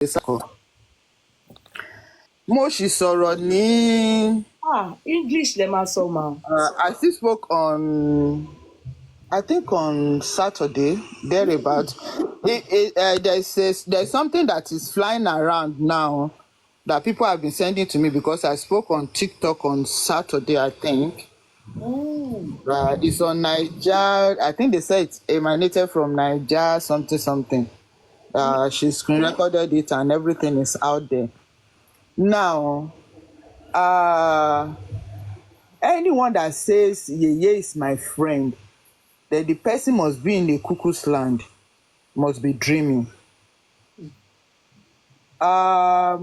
Mo ṣì sọ̀rọ̀ ní English lẹ máa sọ mà. I still spoke on I think on Saturday thereabout. There's something that is flying around now that people have been sending to me because I spoke on TikTok on Saturday, I think. It's on Niger. I think they said it's emanated from Niger, something. She screen recorded it and everything is out there. Now, anyone that says Yeye is my friend, then the person must be in a cuckoo's land, must be dreaming. That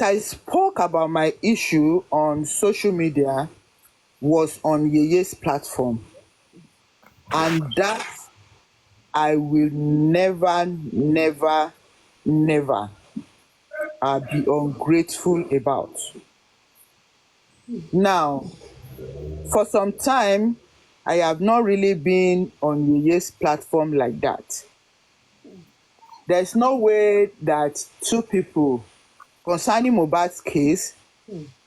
I spoke about my issue on social media was on Yeye's platform, and that I will never be ungrateful about. Now, for some time, I have not really been on Yeye's platform like that. There's no way that two people concerning MOHBAD's case,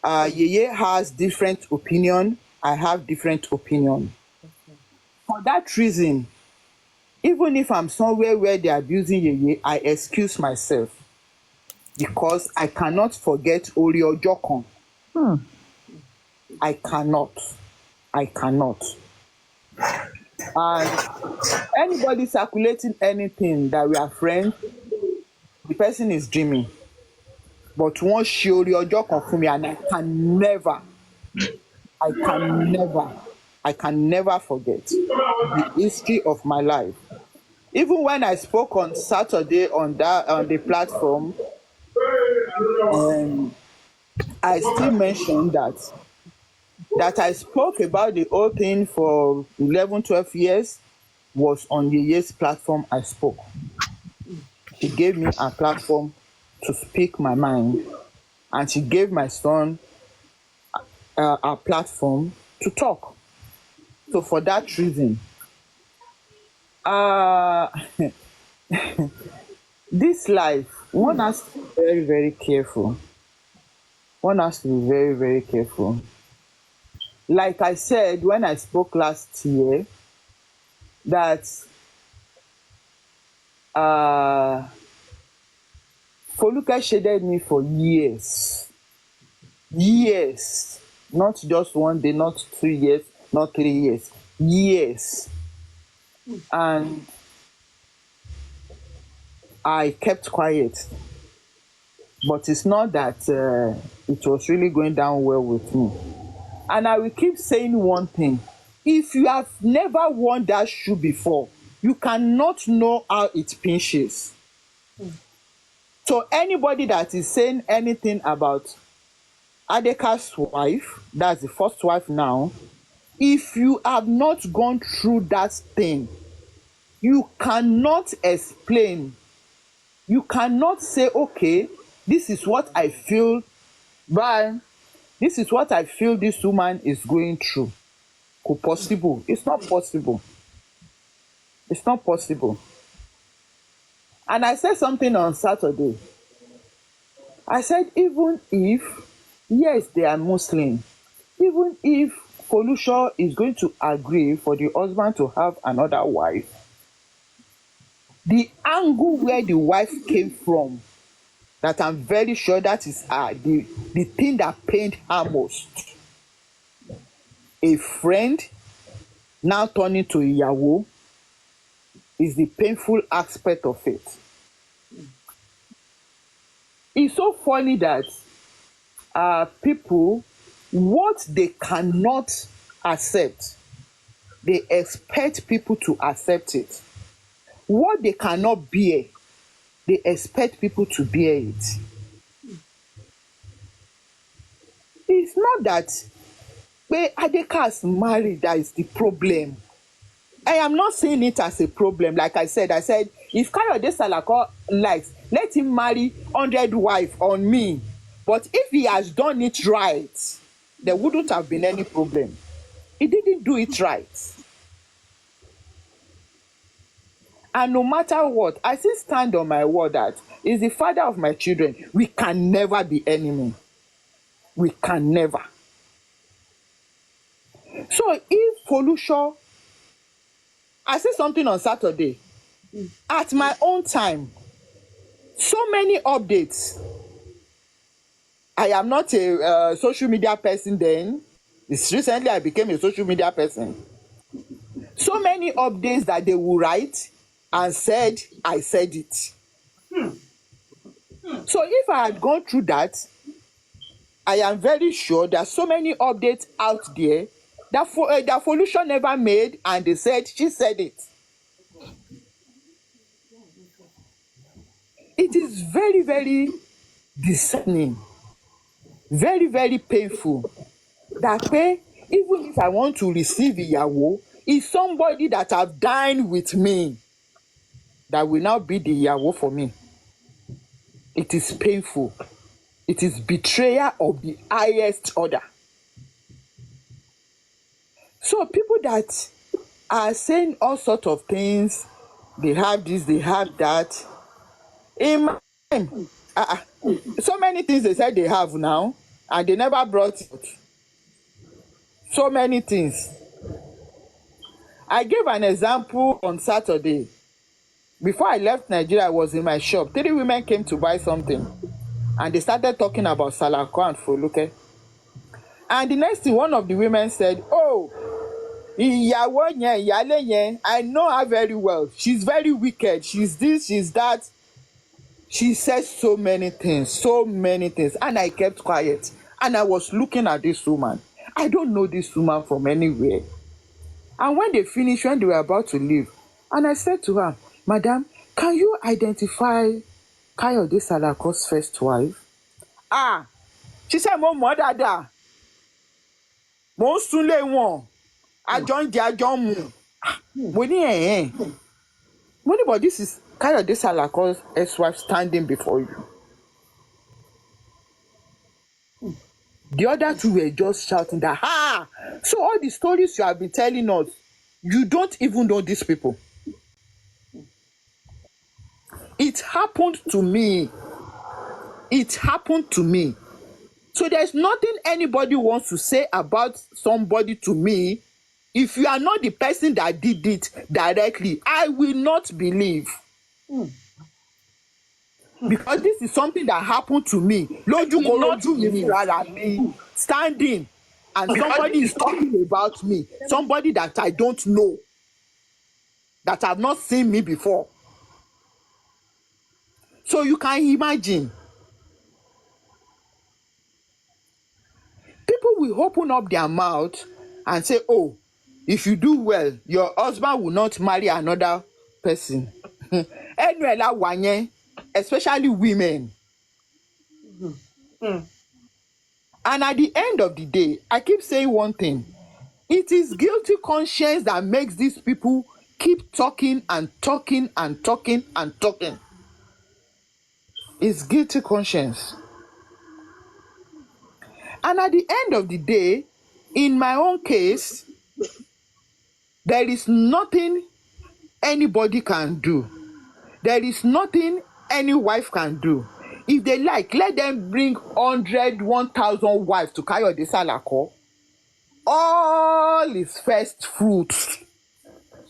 Yeye has different opinion, I have different opinion. For that reason, even if I'm somewhere where they're abusing Yeye, I excuse myself because I cannot forget Ori Ojokon. I cannot. And anybody circulating anything that we are friends, the person is dreaming. But once she Ori Ojokon for me, and I can never forget the history of my life. Even when I spoke on Saturday on the platform, I still mentioned that I spoke about the whole thing for 11-12 years was on Yeye's platform I spoke. She gave me a platform to speak my mind, and she gave my son a platform to talk. So for that reason, this life, one has to be very, very careful. One has to be very, very careful. Like I said when I spoke last year, that Foluke shaded me for years, not just one day, not 2 years, not 3 years, years. And I kept quiet. But it's not that it was really going down well with me. And I will keep saying one thing. If you have never worn that shoe before, you cannot know how it pinches. So anybody that is saying anything about Adeka's wife, that's the first wife now, if you have not gone through that thing, you cannot explain. You cannot say, okay, this is what I feel, but this is what I feel this woman is going through. Possible. It's not possible. It's not possible. And I said something on Saturday. I said, even if, yes, they are Muslim, even if Folusho is going to agree for the husband to have another wife, the angle where the wife came from, that I'm very sure that is the thing that pained her most. A friend now turning to Iyawo is the painful aspect of it. It's so funny that people, what they cannot accept, they expect people to accept it. What they cannot bear, they expect people to bear it. It's not that Adeka is married that is the problem. I am not seeing it as a problem. Like I said, if Kayode Salako likes, let him marry 100 wives on me. But if he has done it right, there wouldn't have been any problem. He didn't do it right. And no matter what, I still stand on my word that is the father of my children. We can never be enemy. We can never. So if Folusho, I said something on Saturday, at my own time, so many updates. I am not a social media person then. It's recently I became a social media person. So many updates that they will write and said, I said it. So if I had gone through that, I am very sure there are so many updates out there that Folusho never made, and they said she said it. It is very, very discerning, very, very painful that even if I want to receive ìyàwó, it's somebody that have dined with me that will now be the ìyàwó for me. It is painful. It is betrayal of the highest order. So people that are saying all sorts of things, they have this, they have that. In my time, so many things they said they have now, and they never brought it. So many things. I gave an example on Saturday. Before I left Nigeria, I was in my shop. 3 women came to buy something, and they started talking about Salako and Foluke. And the next thing, one of the women said, "Oh, ìyàwó yẹn, ìyálé yẹn, I know her very well. She's very wicked. She's this, she's that." She said so many things, and I kept quiet. And I was looking at this woman. I don't know this woman from anywhere. And when they finished, when they were about to leave, and I said to her, "Madam, can you identify Kayode Salako's first wife?" She said, "Mo mọ̀ dáadáa. Mo ń súnlé wọn. Àjọ ń jẹ, àjọ ń mu." Mo ní Mo ní, but this is Kayode Salako's ex-wife standing before you. The other two were just shouting that, so all the stories you have been telling us, you don't even know these people. It happened to me. It happened to me. So there's nothing anybody wants to say about somebody to me. If you are not the person that did it directly, I will not believe. Because this is something that happened to me. Lójúkorojú mi fúnra mi, standing, and somebody is talking about me. Somebody that I don't know, that have not seen me before. So you can imagine. People will open up their mouth and say, "Oh, if you do well, your husband will not marry another person." Anyway, la wà yẹn, especially women. And at the end of the day, I keep saying one thing. It is guilty conscience that makes these people keep talking and talking and talking and talking. It's guilty conscience. And at the end of the day, in my own case, there is nothing anybody can do. There is nothing any wife can do. If they like, let them bring 100, 1,000 wives to Kayode Salako. All his first fruits,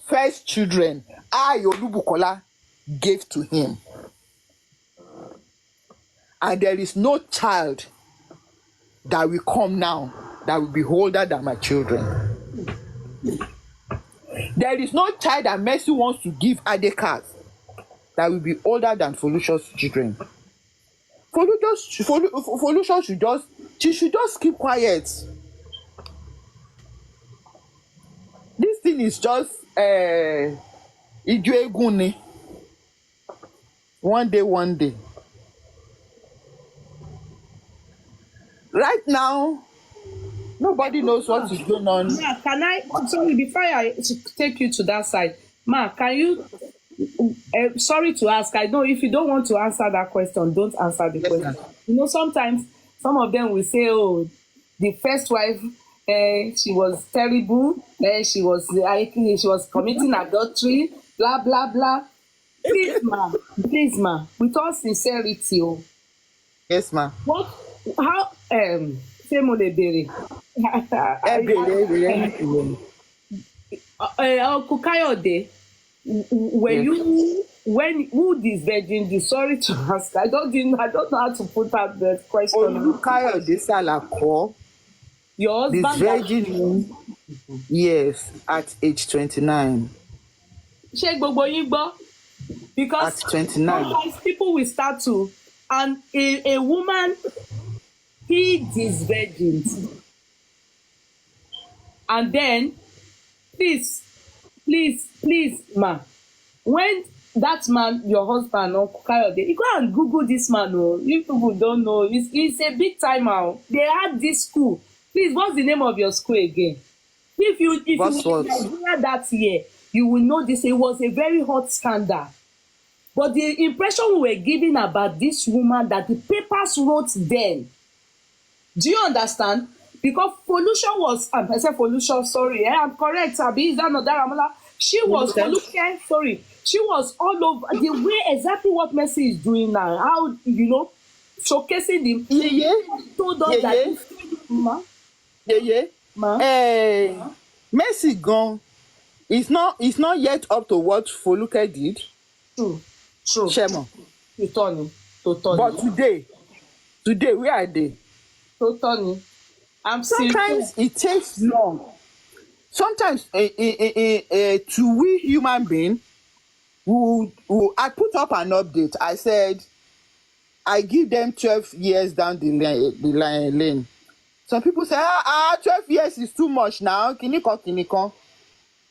first children, Olubukola gave to him. And there is no child that will come now that will be older than my children. There is no child that Mercy wants to give Adekas that will be older than Folusho's children. Folusho should just keep quiet. This thing is just Ijo Egun ni. One day. Right now, nobody knows what is going on. Ma, can I, sorry, before I take you to that side, Ma, can you, sorry to ask, I know if you don't want to answer that question, don't answer the question. You know, sometimes some of them will say, "Oh, the first wife, she was terrible, she was committing adultery, blah, blah, blah." Please, ma, with all sincerity, oh, Yes, ma. what, how, ṣé mo lè béèrè? Ẹ Uncle Kayode, were Yes. you, when, who this virgin do? Sorry to ask. I don't know how to put out the question. Olukayode Salako, Your the husband that, virgin, yes, at age 29. ṣé gbogbo yín gbọ́? Because At 29. sometimes people will start to, and a woman feeds his virgins, and then, please, ma, when that man, your husband, Uncle Kayode, you go and Google this man. Oh, if people don't know, he's a big timer. Oh. They had this school. Please, what's the name of your school again? If you were in Nigeria that year, you will know this. It was a very hot scandal. But the impression we were given about this woman that the papers wrote then. Do you understand? Because pollution was, I said pollution, sorry, I'm correct, Abi, is that not Daramola? She was pollution, sorry. She was all over the way exactly what Messi is doing now. How, showcasing the told us that ma. Messi gone. It's not yet up to what Foluke did. True. Shemo. Totally. But today, where are they? Totally. Sometimes it takes long. Sometimes to we human being, I put up an update. I said, I give them 12 years down the lane. Some people say, 12 years is too much now. Kiniko.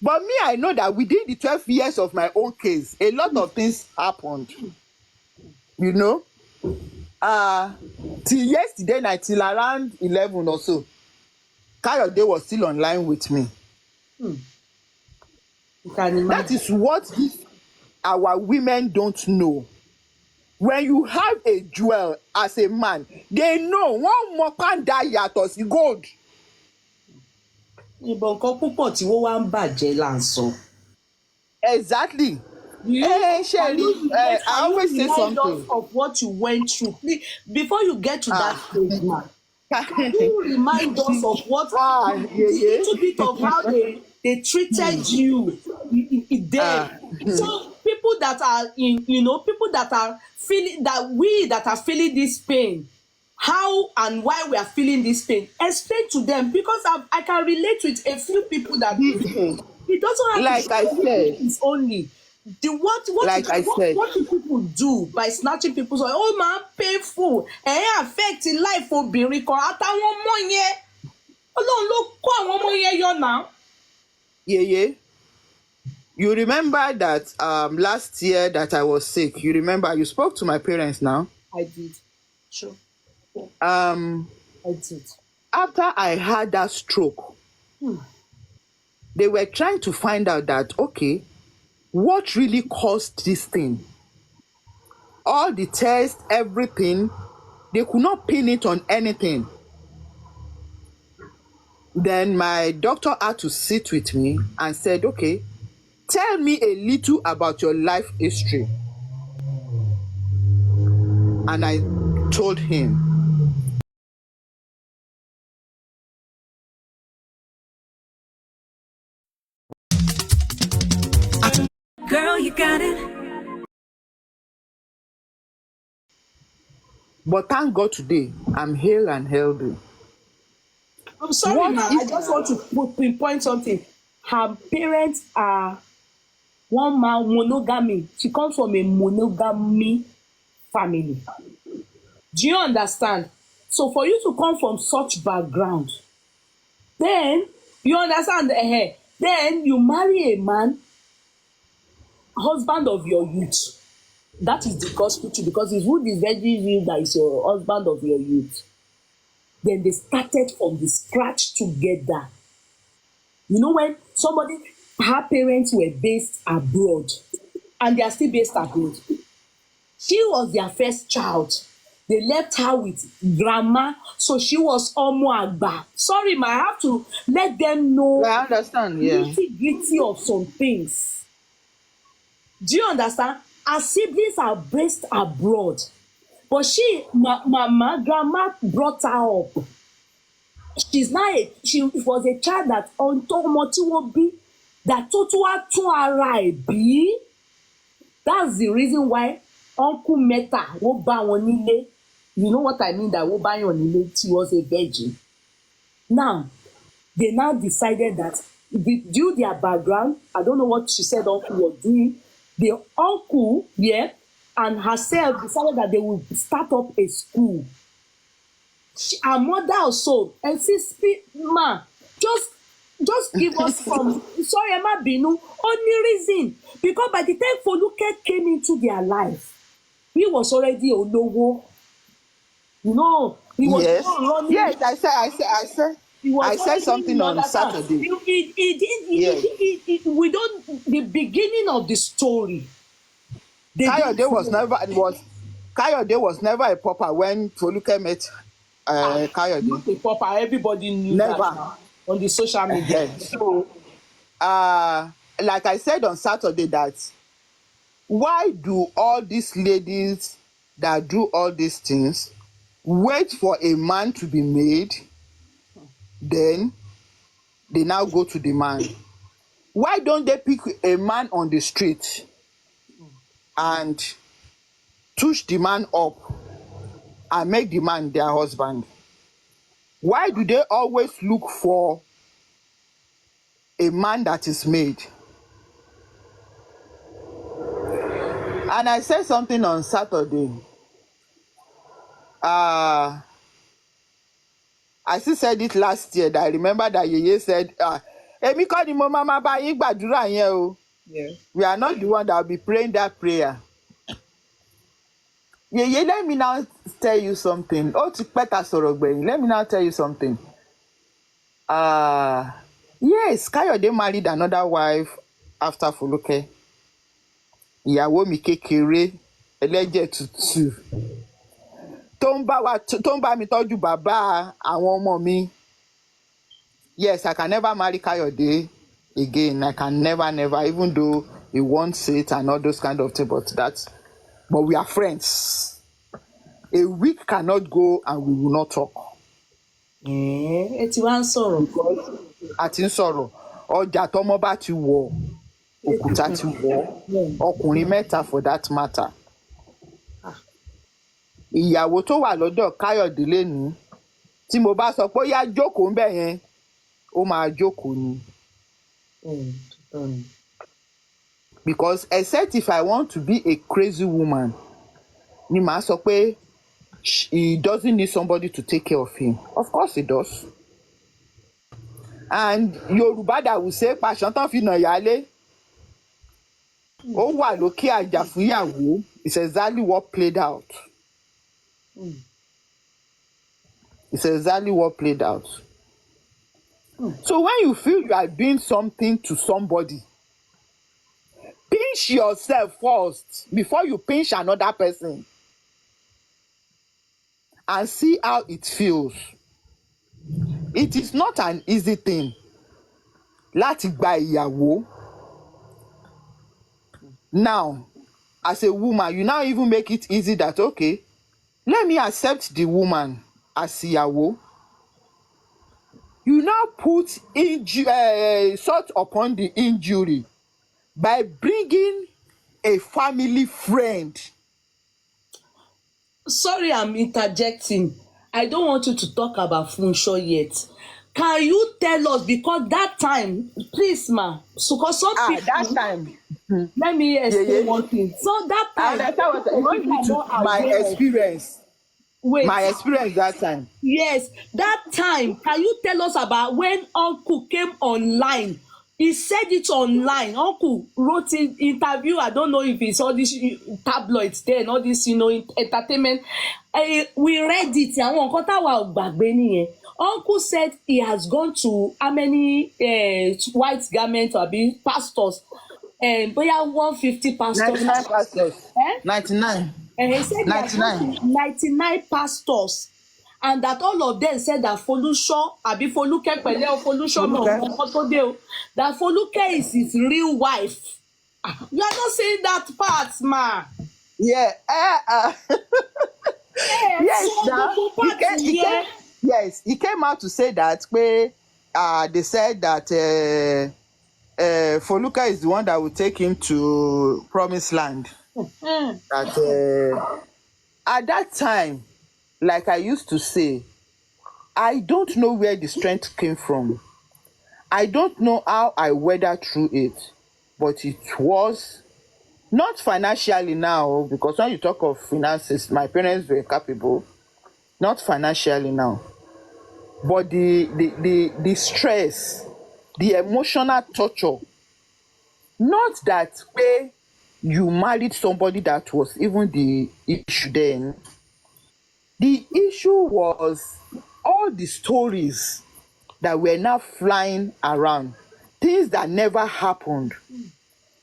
But me, I know that within the 12 years of my own case, a lot of things happened. Till yesterday night, till around 11 or so, Kayode was still online with me. You can imagine. That is what our women don't know. When you have a jewel as a man, they know one more can die yàtọ̀ sí gold. Ìbọn nǹkan púpọ̀ tí wọ́n wá ń bàjẹ́ là ń sọ. Exactly. I always say something. Of what you went through. Please, before you get to that stage, man, can you remind us of what a little bit of how they treated you there? So people that are people that are feeling that are feeling this pain, how and why we are feeling this pain, explain to them, because I can relate with a few people that it doesn't have like to I said, it's only what do people do by snatching people's oil? Oh man, painful. Affect life obìnrin kan àtàwọn ọmọ yẹn. Ọlọ́run ló kó àwọn ọmọ yẹn yọ now. You remember that last year that I was sick? You remember you spoke to my parents now? I did. Sure. I did. After I had that stroke, they were trying to find out that, okay, what really caused this thing? All the tests, everything, they could not pin it on anything. Then my doctor had to sit with me and said, okay, tell me a little about your life history. And I told him. Girl, you got it. But thank God today, I'm hale and healthy. I'm sorry, man. I just want to pinpoint something. Her parents are one man monogamy. She comes from a monogamy family. Do you understand? So for you to come from such background, then you understand, then you marry a man, husband of your youth. That is the gospel too, because it's who is very real that is your husband of your youth. Then they started from the scratch together. You know, when her parents were based abroad, and they are still based abroad. She was their first child. They left her with grandma, so she was Omo Agba. Sorry, ma, I have to let them know. I understand, yeah. Nitty-gritty of some things. Do you understand? Her siblings are based abroad, but grandma brought her up. She was a child that ọmọ tí wọ́n bí that tó tún wá tún ara ẹ̀ bí. That's the reason why uncle mẹ́ta wọ́n bá wọn nílé. You know what I mean, that wọ́n bá yàn nílé. She was a virgin. Now they now decided that due their background, I don't know what she said uncle was doing. The uncle, yeah, and herself decided that they would start up a school. Her mother also, and sis, ma, just give us some. Sorry, Emma Binu. Only reason because by the time Foluke came into their life, he was already olówó. You know, he was running. Yes, I said something on Saturday. We don't. The beginning of the story. Kayode was never a pauper when Foluke met Kayode. Not a pauper. Everybody knew never. That on the social media. So, like I said on Saturday, that why do all these ladies that do all these things wait for a man to be made, then they now go to the man? Why don't they pick a man on the street and touch the man up and make the man their husband? Why do they always look for a man that is made? And I said something on Saturday. I still said it last year, that I remember that Yeye said, Èmi kọ́ ni mo máa bá yín gbàdúrà yẹn o. We are not the one that will be praying that prayer. Yeye, let me now tell you something. Ó ti pẹ́ ta sọ̀rọ̀ gbẹ̀yìn. Let me now tell you something. Yes, Kayode married another wife after Foluke. Ìyàwó mi kékeré, ẹlẹ́jẹ̀ tútù. Tó ń bá mi tọ́jú bàbá àwọn ọmọ mi. Yes, I can never marry Kayode again. I can never, even though he wants it and all those kind of things, but we are friends. A week cannot go and we will not talk. Ẹ ti wá ń sọ̀rọ̀. A ti ń sọ̀rọ̀. Ọjà tọmọ bá ti wọ̀, òkúta ti wọ̀. Ọkùnrin mẹ́ta for that matter. Ìyàwó tó wà lọ́dọ̀ Káyọ̀dé lénìí, tí mo bá sọ pé ó yá jókòó ń bẹ̀ yẹn, ó máa jókòó ni. Because except if I want to be a crazy woman, ni màá sọ pé he doesn't need somebody to take care of him. Of course he does. And Yorùbá that will say pàṣán tán fi nà yálé, ó wà lókè àjà fún ìyàwó. It's exactly what played out. It's exactly what played out. So when you feel you are doing something to somebody, pinch yourself first before you pinch another person and see how it feels. It is not an easy thing láti gba ìyàwó. Now, as a woman, you now even make it easy that, okay, let me accept the woman as ìyàwó. You now put salt upon the injury by bringing a family friend. Sorry, I'm interjecting. I don't want you to talk about Funsho yet. Can you tell us, because that time, please, ma, so because some people, that time. Let me explain one thing. So that time, my experience. Wait. My experience that time. Yes, that time. Can you tell us about when Uncle came online? He said it online. Uncle wrote in interview. I don't know if it's all these tabloids there and all this, entertainment. We read it. Àwọn nǹkan táwa ò gbàgbé nìyẹn. Uncle said he has gone to how many white garment or pastors? Bóyá 150 pastors. 99 pastors. 99. He said 99 pastors, and that all of them said that Folusho, Foluke, that Foluke is his real wife. You are not saying that part, ma. Yeah. Yes, Yes, so now gbogbo part he came. nìyẹn. Yes, he came out to say that they said that Foluka is the one that will take him to promised land. That at that time, like I used to say, I don't know where the strength came from. I don't know how I weathered through it, but it was not financially now, because when you talk of finances, my parents were capable. Not financially now, but the stress, the emotional torture. Not that way you married somebody that was even the issue then. The issue was all the stories that were now flying around, things that never happened.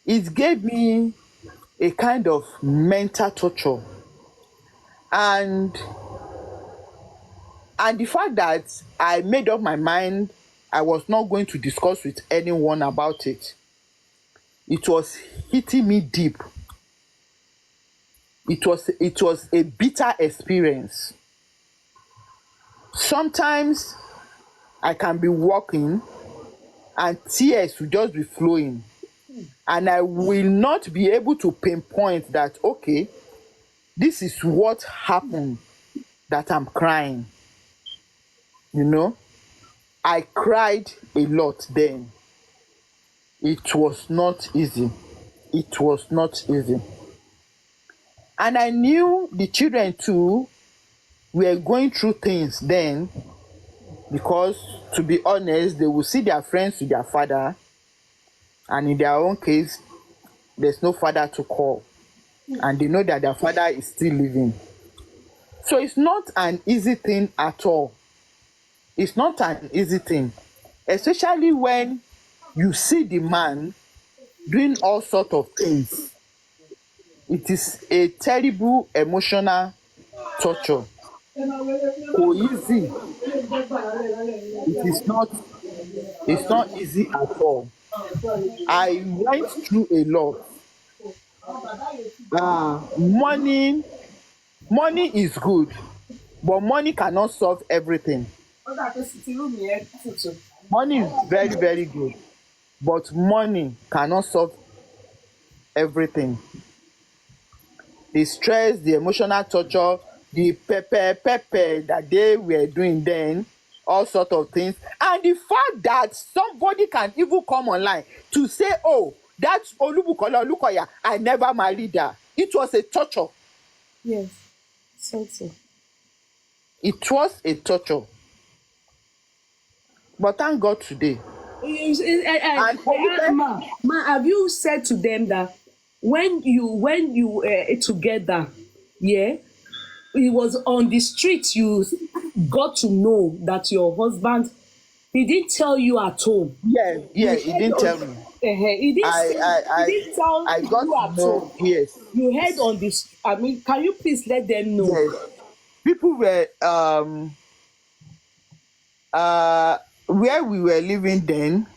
It gave me a kind of mental torture. And the fact that I made up my mind I was not going to discuss with anyone about it, it was hitting me deep. It was a bitter experience. Sometimes I can be walking and tears will just be flowing, and I will not be able to pinpoint that, okay, this is what happened that I'm crying. You know, I cried a lot then. It was not easy. It was not easy. And I knew the children too were going through things then, because to be honest, they will see their friends with their father, and in their own case, there's no father to call, and they know that their father is still living. So it's not an easy thing at all. It's not an easy thing, especially when you see the man doing all sorts of things. It is a terrible emotional torture. So easy. It's not easy at all. I went through a lot. Money is good, but money cannot solve everything. Money is very, very good, but money cannot solve everything. The stress, the emotional torture, the pepper that they were doing then, all sort of things, and the fact that somebody can even come online to say, oh, that's Olubukola Olukoya, I never married her. It was a torture. Yes, so. It was a torture. But thank God today. And Ma, have you said to them that when you together, yeah, it was on the street you got to know that your husband, he didn't tell you at home. yeah, he didn't tell me. He didn't I say, I he I didn't tell I got you to at know, home. yes. You heard on this. I mean, can you please let them know? Yes. People were where we were living then,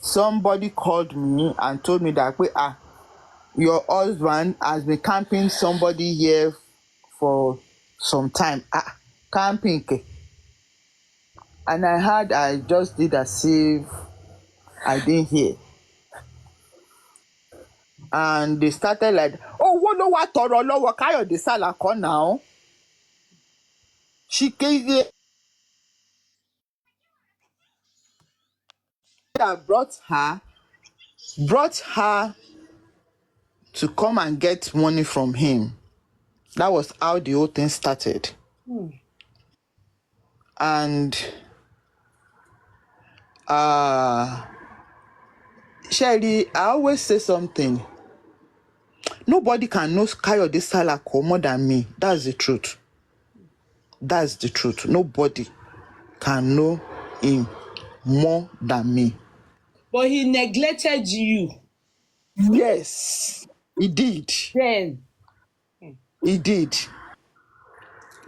somebody called me and told me that your husband has been camping somebody here for some time. Camping ke. And I just did as if I didn't hear. And they started like, oh, owó ló wá tọrọ lọ́wọ́ Káyọ̀dé Sàlàkọ́ now. She that brought her to come and get money from him. That was how the whole thing started. And Sherry, I always say something. Nobody can know Kayode Salako more than me. That's the truth. That's the truth. Nobody can know him more than me. But he neglected you. Yes, he did. Then He did.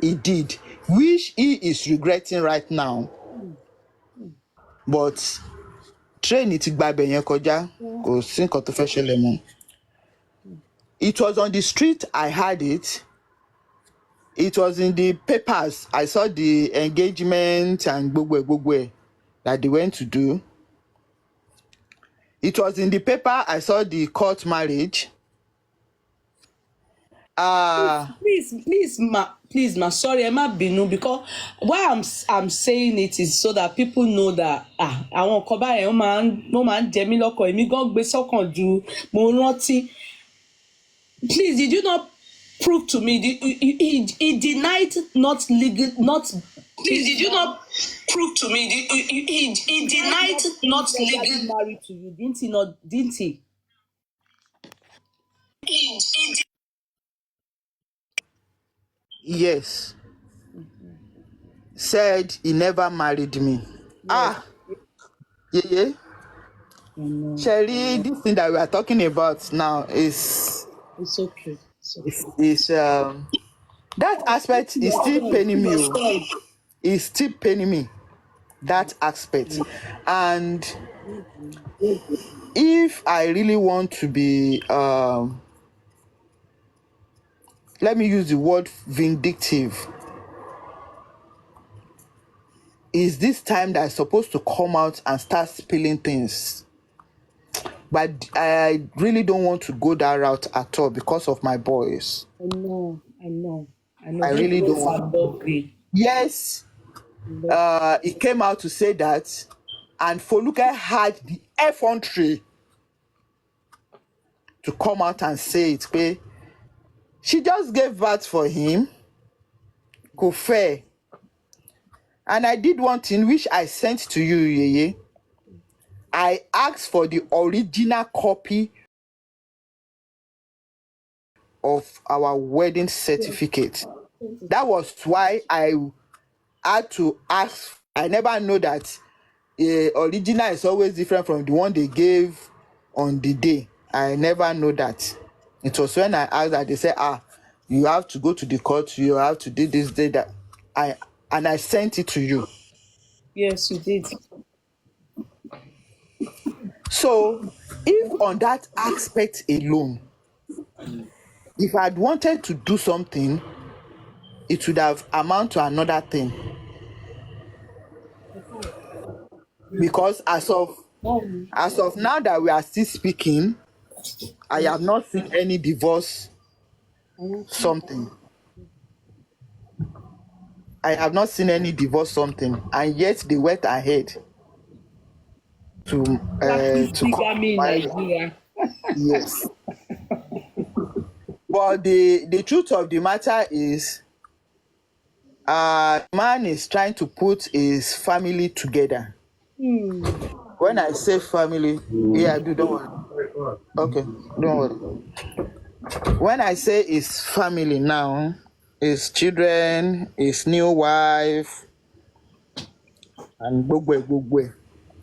He did. Which he is regretting right now. But train ti gba ibẹ̀ yẹn kọjá. kò sí nǹkan tó fẹ́ ṣẹlẹ̀ mọ́. It was on the street I had it. It was in the papers. I saw the engagement and gbogbo that they went to do. It was in the paper. I saw the court marriage. Please, ma, sorry, ẹ má bínú, because why I'm saying it is so that people know that àwọn nǹkan báyẹn wọ́n máa ń jẹ mí lọ́kàn, èmi gan gbé sọ́kàn ju mo rántí. Please, did you not prove to me? He denied not legal, not. Please, did you not prove to me? He denied not legal married to you, didn't he? Not, didn't he? Yes. Said he never married me. Yes. Yeah. Sherry, this thing that we are talking about now is okay. That aspect is still paining me. It's still paining me, that aspect. And if I really want to be let me use the word vindictive, is this time that I'm supposed to come out and start spilling things. But I really don't want to go that route at all because of my boys. I know. I really don't want to. Yes. He came out to say that, and Foluke had the effrontery to come out and say it. Okay? She just gave birth for him. Kò fair. And I did one thing which I sent to you, Yeye. I asked for the original copy of our wedding certificate. That was why I had to ask. I never know that original is always different from the one they gave on the day. I never know that. It was when I asked that they said, you have to go to the court, you have to do this, day that. I sent it to you. Yes, you did. So, if on that aspect alone, if I'd wanted to do something, it would have amounted to another thing. Because as of now that we are still speaking, I have not seen any divorce something. I have not seen any divorce something, and yet they went ahead to come in Nigeria. Yes. But the truth of the matter is, man is trying to put his family together. When I say family, don't worry. Okay, don't worry. When I say his family now, his children, his new wife, and gbogbo.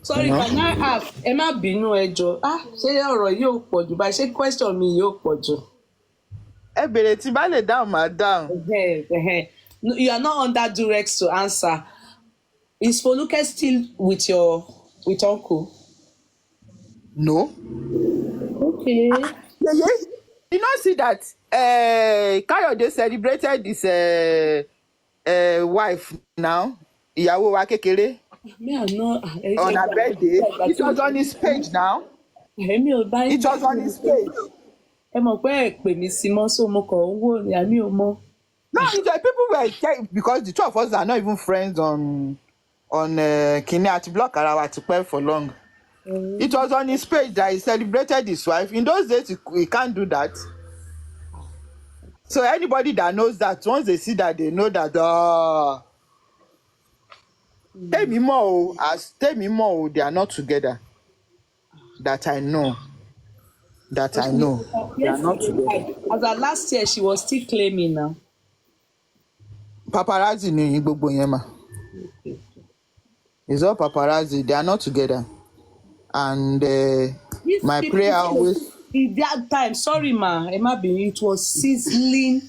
Sorry, can I ask? Ẹ má bínú ẹ jọ̀ọ́. Ṣé ọ̀rọ̀ yóò pọ̀ jù báyìí? Ṣé question mi yóò pọ̀ jù? Ẹ bèrè tí bá lè dáhùn máa dáhùn. No, you are not under duress to answer. Is Foluke still with uncle? No. Okay. You not see that Kayode celebrated his wife now, ìyàwó wa kékeré, on her birthday. It was on his page now. It was on his page. Ẹ mọ̀ pé ẹ pè mí sí mọ́, so mo kàn ń wò ní àmì ò mọ̀. No, it's like people were because the two of us are not even friends on Kini àti block ara wa ti pẹ́ for long. It was on his page that he celebrated his wife. In those days, he can't do that. So anybody that knows that, once they see that, they know that tell me more, they are not together. That I know. They are not together. As of last year, she was still claiming now. Paparazzi ni gbogbo yẹn ma. It's all paparazzi. They are not together. And my prayer always. In that time, sorry ma, it was sizzling.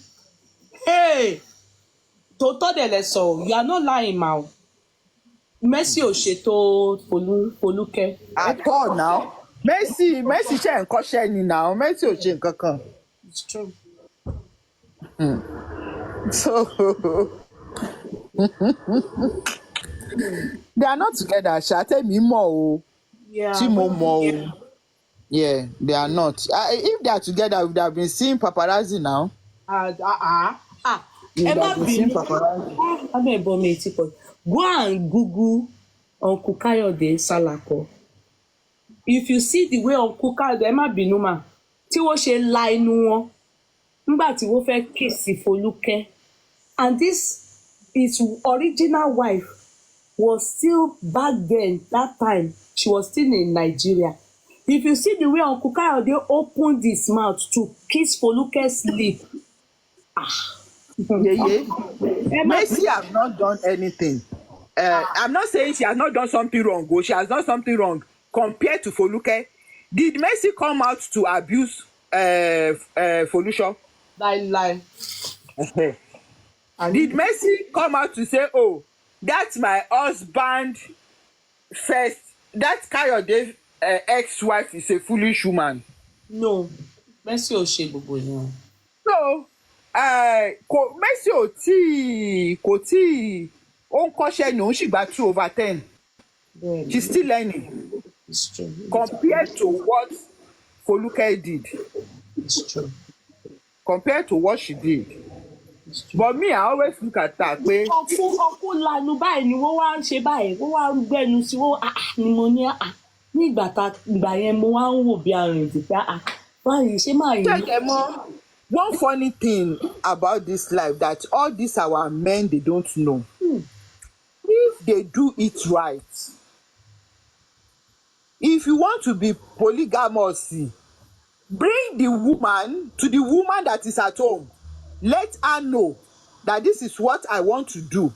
Hey, tòótọ́ dẹ̀ lẹ sọ, you are not lying ma. Mercy ò ṣètò Foluke. At all now. Mercy ṣe nǹkan ṣẹ́ ni now. Mercy ò ṣe nǹkan kan. It's true. So they are not together. Ṣá tèmi mọ̀ o. Tí Yeah, mo well, mọ̀ o. Yeah, they are not. If they are together, we would have been seeing paparazzi now. We ẹ would má have been seeing bínú. paparazzi. Abẹ́ ìbọn mi ti pọ̀. Go and Google Uncle Kayode Salako. If you see the way Uncle Kayode, ẹ má bínú mà, tí wọ́n ṣe la inú wọn nígbà tí wọ́n fẹ́ kèsì Folúkẹ́, and this his original wife was still back then, that time she was still in Nigeria. If you see the way Uncle Kayode opened his mouth to kiss Foluke's lip, Yeah. ẹ má Mercy have not done anything. I'm not saying she has not done something wrong. She has done something wrong compared to Foluke. Did Mercy come out to abuse Folusho? lie. Did Mercy come out to say, "Oh, that's my husband first. That Kayode ex-wife is a foolish woman"? No, Mercy ò ṣe gbogbo yẹn. So Mercy kò tí ó ń kọ́ṣẹ́ ni òun sì gba 2/10. She's still learning. It's true. Compared to what Foluke did. It's true. Compared to what she did. It's true. But me, I always look at that pé. Ọkú lanu báyìí ni wọ́n wá ń ṣe báyìí, wọ́n wá ń gbẹ́nu sí wọ́n ni mo ní ní ìgbà yẹn mo wá ń wò bí arìnrìn pé báyìí ṣé máa yìí. Check more. One funny thing about this life that all these our men they don't know. If they do it right, if you want to be polygamous, bring the woman to the woman that is at home. Let her know that this is what I want to do.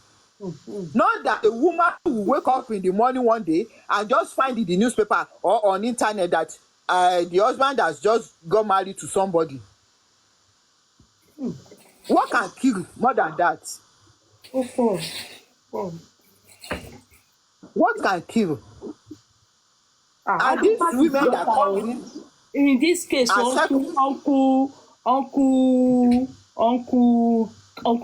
Not that the woman will wake up in the morning one day and just find in the newspaper or on internet that the husband has just got married to somebody. What can kill more than that? What can kill? Are these women that come in this case, uncle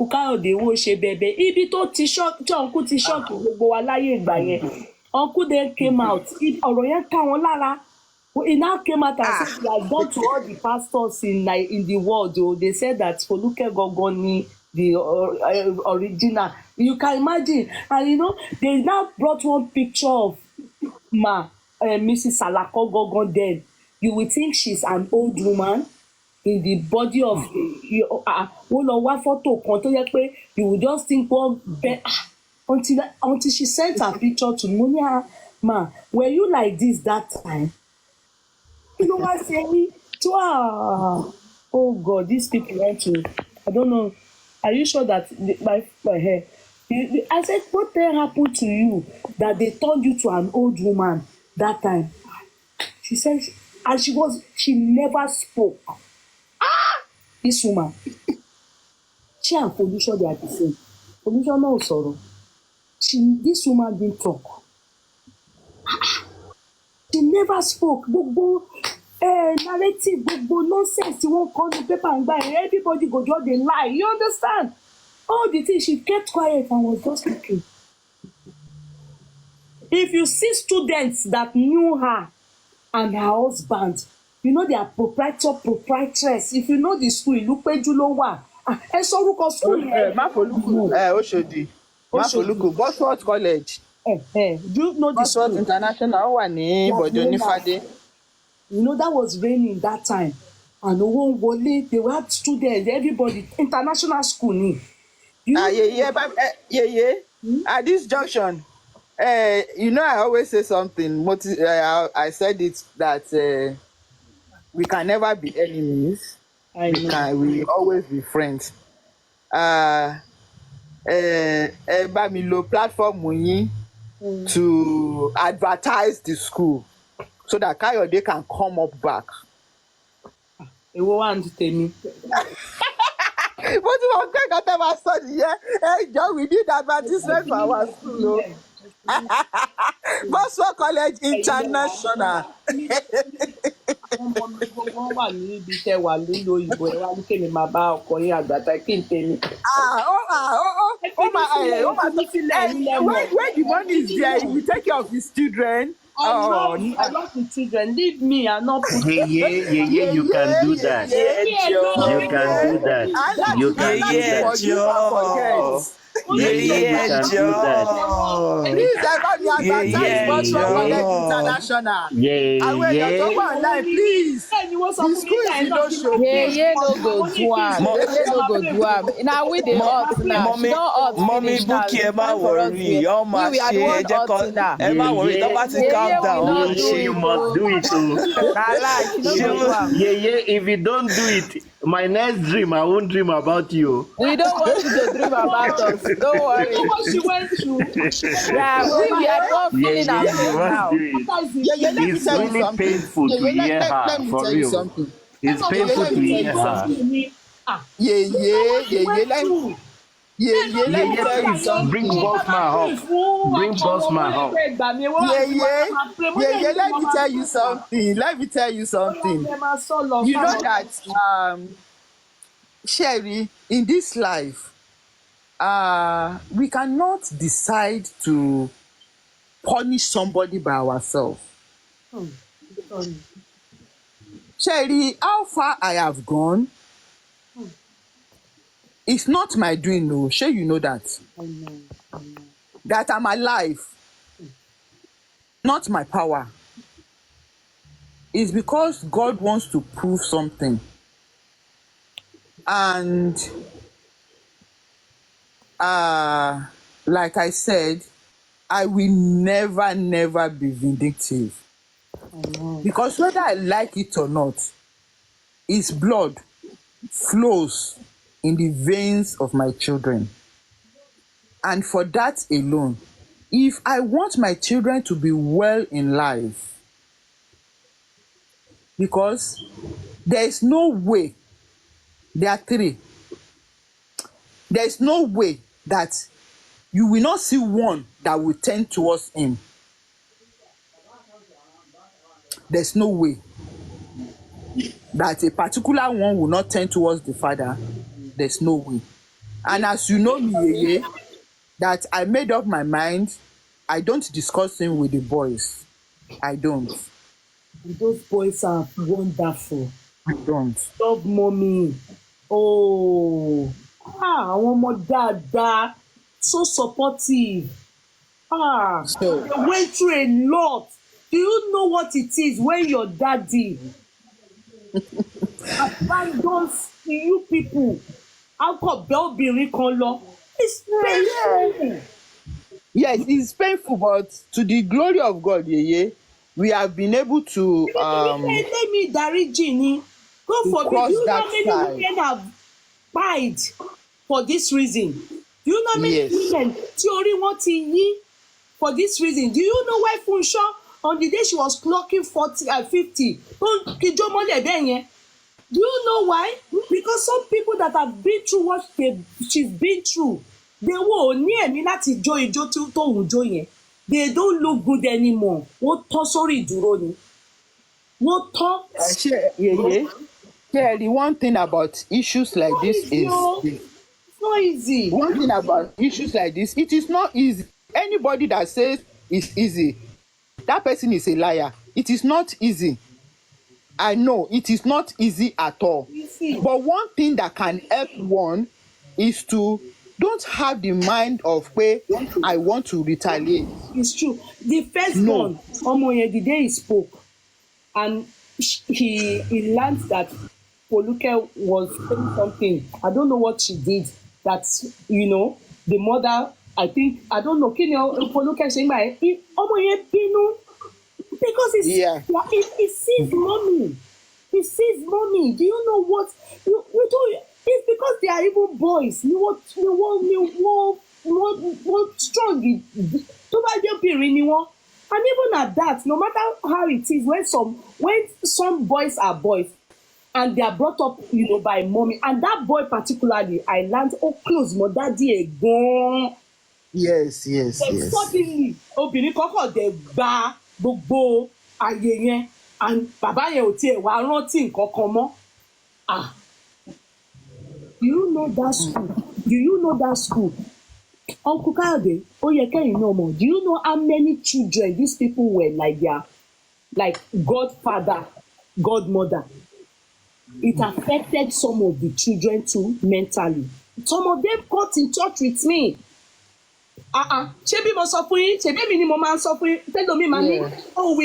Káyọ̀dé wo ṣe bẹ̀bẹ̀ ibi tó ti ṣọ́ọ̀kì tí uncle ti ṣọ́ọ̀kì gbogbo wa láyé ìgbà yẹn. Uncle then came out, ọ̀rọ̀ yẹn ká wọn lára. He now came out and said he had gone to all the pastors in the world. They said that Foluke Gogoni, the original. You can imagine. And they now brought one picture of Mrs. Salako Gogon then. You will think she's an old woman in the body of wọ́n lọ wá fọ́tò kan tó yẹ pé you will just think until she sent her picture to me. Ma, were you like this that time? You know what I'm saying? Oh God, these people want to. I don't know. Are you sure that my hair? I said, what then happened to you that they turned you to an old woman that time? She said, and she never spoke. This woman. She and Folusho, they are the same. Folusho náà ò sọ̀rọ̀. This woman didn't talk. She never spoke. Gbogbo narrative, gbogbo nonsense tí wọ́n kọ́ ní paper and buy. Everybody go just dey lie. You understand? All the things, she kept quiet and was just looking. If you see students that knew her and her husband, they are proprietress. If you know the school, Ìlúpéjú ló wà. Ẹ sọ orúkọ school yẹn. Máfolúkú Oṣòdì. Máfolúkú Bosworth College. Do you know the school? Bosworth International wà ní Bọ̀dé Onífádé. That was raining that time. And owó ń wọlé, they were students, everybody, international school ni. At this junction, I always say something. I said it that we can never be enemies. We always be friends. Bá mi lo platform yín to advertise the school so that Kayode can come up back. Èwo wà ní tèmi. But you want to get my son here? Hey, John, we did advertisement for our school. Boswell College ẹ̀yin lẹ wà International. àwọn ọmọ mi gbogbo wọn wà níbi tẹ wà nílò ìbò ẹ wá ní kémi máa bá ọkọ yín àgbàtà kí n tèmi. Ẹ fi mí sílẹ̀, ẹ fi mí sílẹ̀, ẹ̀yin lẹ mọ̀. When the money is there, he will take care of his children. I love the children. Leave me and not put Yeah, you can do that. You can do that. You can do that. Please, everybody advertise Boswell College International. Àwọn èèyàn tó wà online, please. The school is no show. Yeah, no go do am. Yeah, no go do am. Now we dey hot now. She don hot Mommy finish now. Bukky, ẹ má worry. Ó máa We are the ṣe one jẹ́ hot now. ẹ má worry. Tó bá ti calm down, ó máa ṣe. You must do it too. Kala, she no go do am. If you don't do it, my next dream, I won't dream about you. We don't want you to dream about us. Don't worry. You know what she went through? Yeah, we are not feeling our You pain must now. do it. Let me It's tell you really something. painful to hear Let her, me for tell you real. something. It's painful to hear her. Let me tell you something. Bring Bossman up. Bring Bossman up. Let me tell you something. Let me tell you something. You know that, Sherry, in this life, we cannot decide to punish somebody by ourselves. Sherry, how far I have gone, it's not my doing, no. Sure, you know that. I know. That I'm alive, not my power. It's because God wants to prove something. And like I said, I will never be vindictive. Because whether I like it or not, his blood flows in the veins of my children. And for that alone, if I want my children to be well in life, because there is no way, there are three, there is no way that you will not see one that will turn towards him. There's no way that a particular one will not turn towards the father. There's no way. And as you know me, Yeye, that I made up my mind, I don't discuss him with the boys. I don't. Those boys are wonderful. I don't. Love mommy. Oh. Àwọn ọmọ dáadáa. So supportive. So, They went through a lot. Do you know what it is when your daddy abandons you people? Alcohol obìnrin kan lọ. It's painful. yes, it's painful, but to the glory of God, Yeye, we have been able to Let me dáríjì ni. God forbid. cross Do you know that how many side. women have died for this reason? Do you know how many Yes. women tí orí wọn ti yí for this reason? Do you know why Funsho on the day she was clocking 40 and 50 tó kíjó mọ́lẹ̀ bẹ́ẹ̀ yẹn? Do you know why? Because some people that have been through what she's been through, they wò ní ẹ̀mí láti jó ijó tóun jó yẹn. They don't look good anymore. Wọ́n tán sórí ìdúró ni. Wọ́n tán. Yeye, the one thing about issues like this is It's not easy. one thing about issues like this, it is not easy. Anybody that says it's easy, that person is a liar. It is not easy. I know it is not easy at all. Easy. But one thing that can help one is to don't have the mind of where I want to retaliate. It's true. The first No. one, ọmọ yẹn, the day he spoke, and he learned that Foluke was saying something. I don't know what she did. That, the mother, I don't know. Kí ni Foluke ṣe ń gbà yẹn? Ọmọ yẹn bínú because he sees mommy. He sees mommy. Do you know what? We don't. It's because they are even boys. You want strong. Tó bá jẹ́ obìnrin ni wọ́n. And even at that, no matter how it is, when some boys are boys and they are brought up, by mommy, and that boy particularly, I learned close mọ́ daddy ẹ̀ gan-an. Yes, yes, Then yes. suddenly obìnrin kọ́kọ́ dẹ̀ gba gbogbo àyè yẹn and bàbá yẹn ò tiẹ̀ wá rántí nǹkan kan mọ́. Ah, do you know that school? Do you know that school? Uncle Kayode, ó yẹ kẹ́yìn náà mọ̀. Do you know how many children these people were like their like godfather, godmother? It affected some of the children too mentally. Some of them got in touch with me. Ṣé bí mo sọ fún yín? Ṣebí èmi ni mo máa ń sọ fún yín? Tẹ́lómi máa ní, oh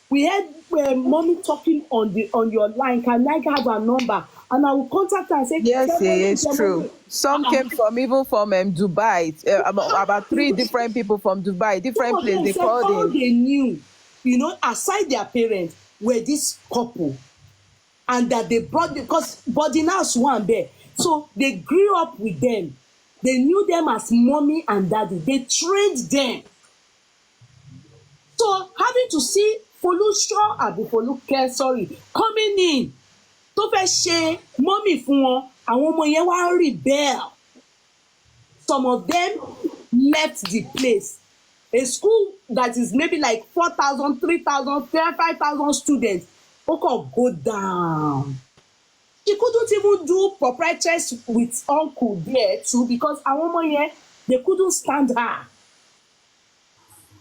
we heard mommy talking on your line. Can I have her number? And I will contact her and say, Yes, it's "Tell true. mommy." Some came from even from Dubai. About 3 different people from Dubai, Some different of places them they said called all in. they knew, aside their parents, were this couple. And that they brought because boarding house one there. So they grew up with them. They knew them as mommy and daddy. They trained them. So having to see Folusho Foluke, coming in tó fẹ́ ṣe mommy fún wọn, àwọn ọmọ yẹn wá rebel. Some of them left the place. A school that is maybe like 4,000, 3,000, 5,000 students, ó kàn go down. She couldn't even do proprietors with uncle there too because àwọn ọmọ yẹn, they couldn't stand her.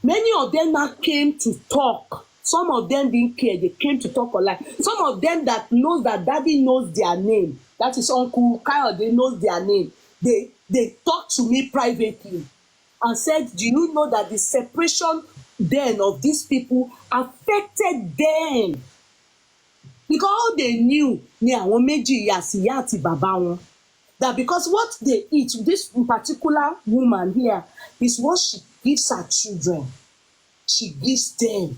Many of them now came to talk. Some of them didn't care. They came to talk online. Some of them that knows that daddy knows their name. That is Uncle Kayode knows their name. They talked to me privately and said, do you know that the separation then of these people affected them? Because all they knew ni àwọn méjì ìyá sí ìyá àti bàbá wọn. That because what they eat, this particular woman here, is what she gives her children. She gives them.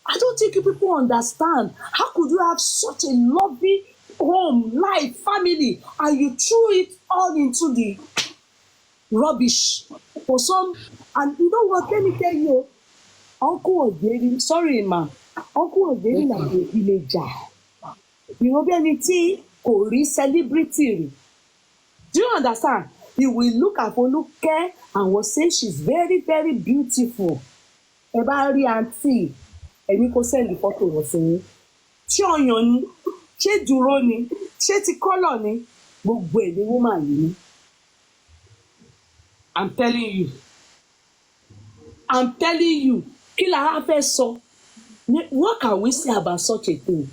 I don't think you people understand. How could you have such a lovely home, life, family, and you threw it all into the rubbish for some? And you know what? Let me tell you, Uncle was very sorry, ma. Uncle was very like a villager. You know, bí tí kò rí celebrity rí. Do you understand? He will look at Foluke and will say she's very, very beautiful. Ẹ bá rí àǹtí, ẹ̀mí kò sẹ́ndì fọ́tò wọ̀ sí yín. Ṣé ọyàn ni? Ṣé dúró ni? Ṣé ti kọ́lọ̀ ni? Gbogbo ẹ̀ ni woman yìí ni. I'm telling you. I'm telling you. Kí la wá fẹ́ sọ? What can we say about such a thing?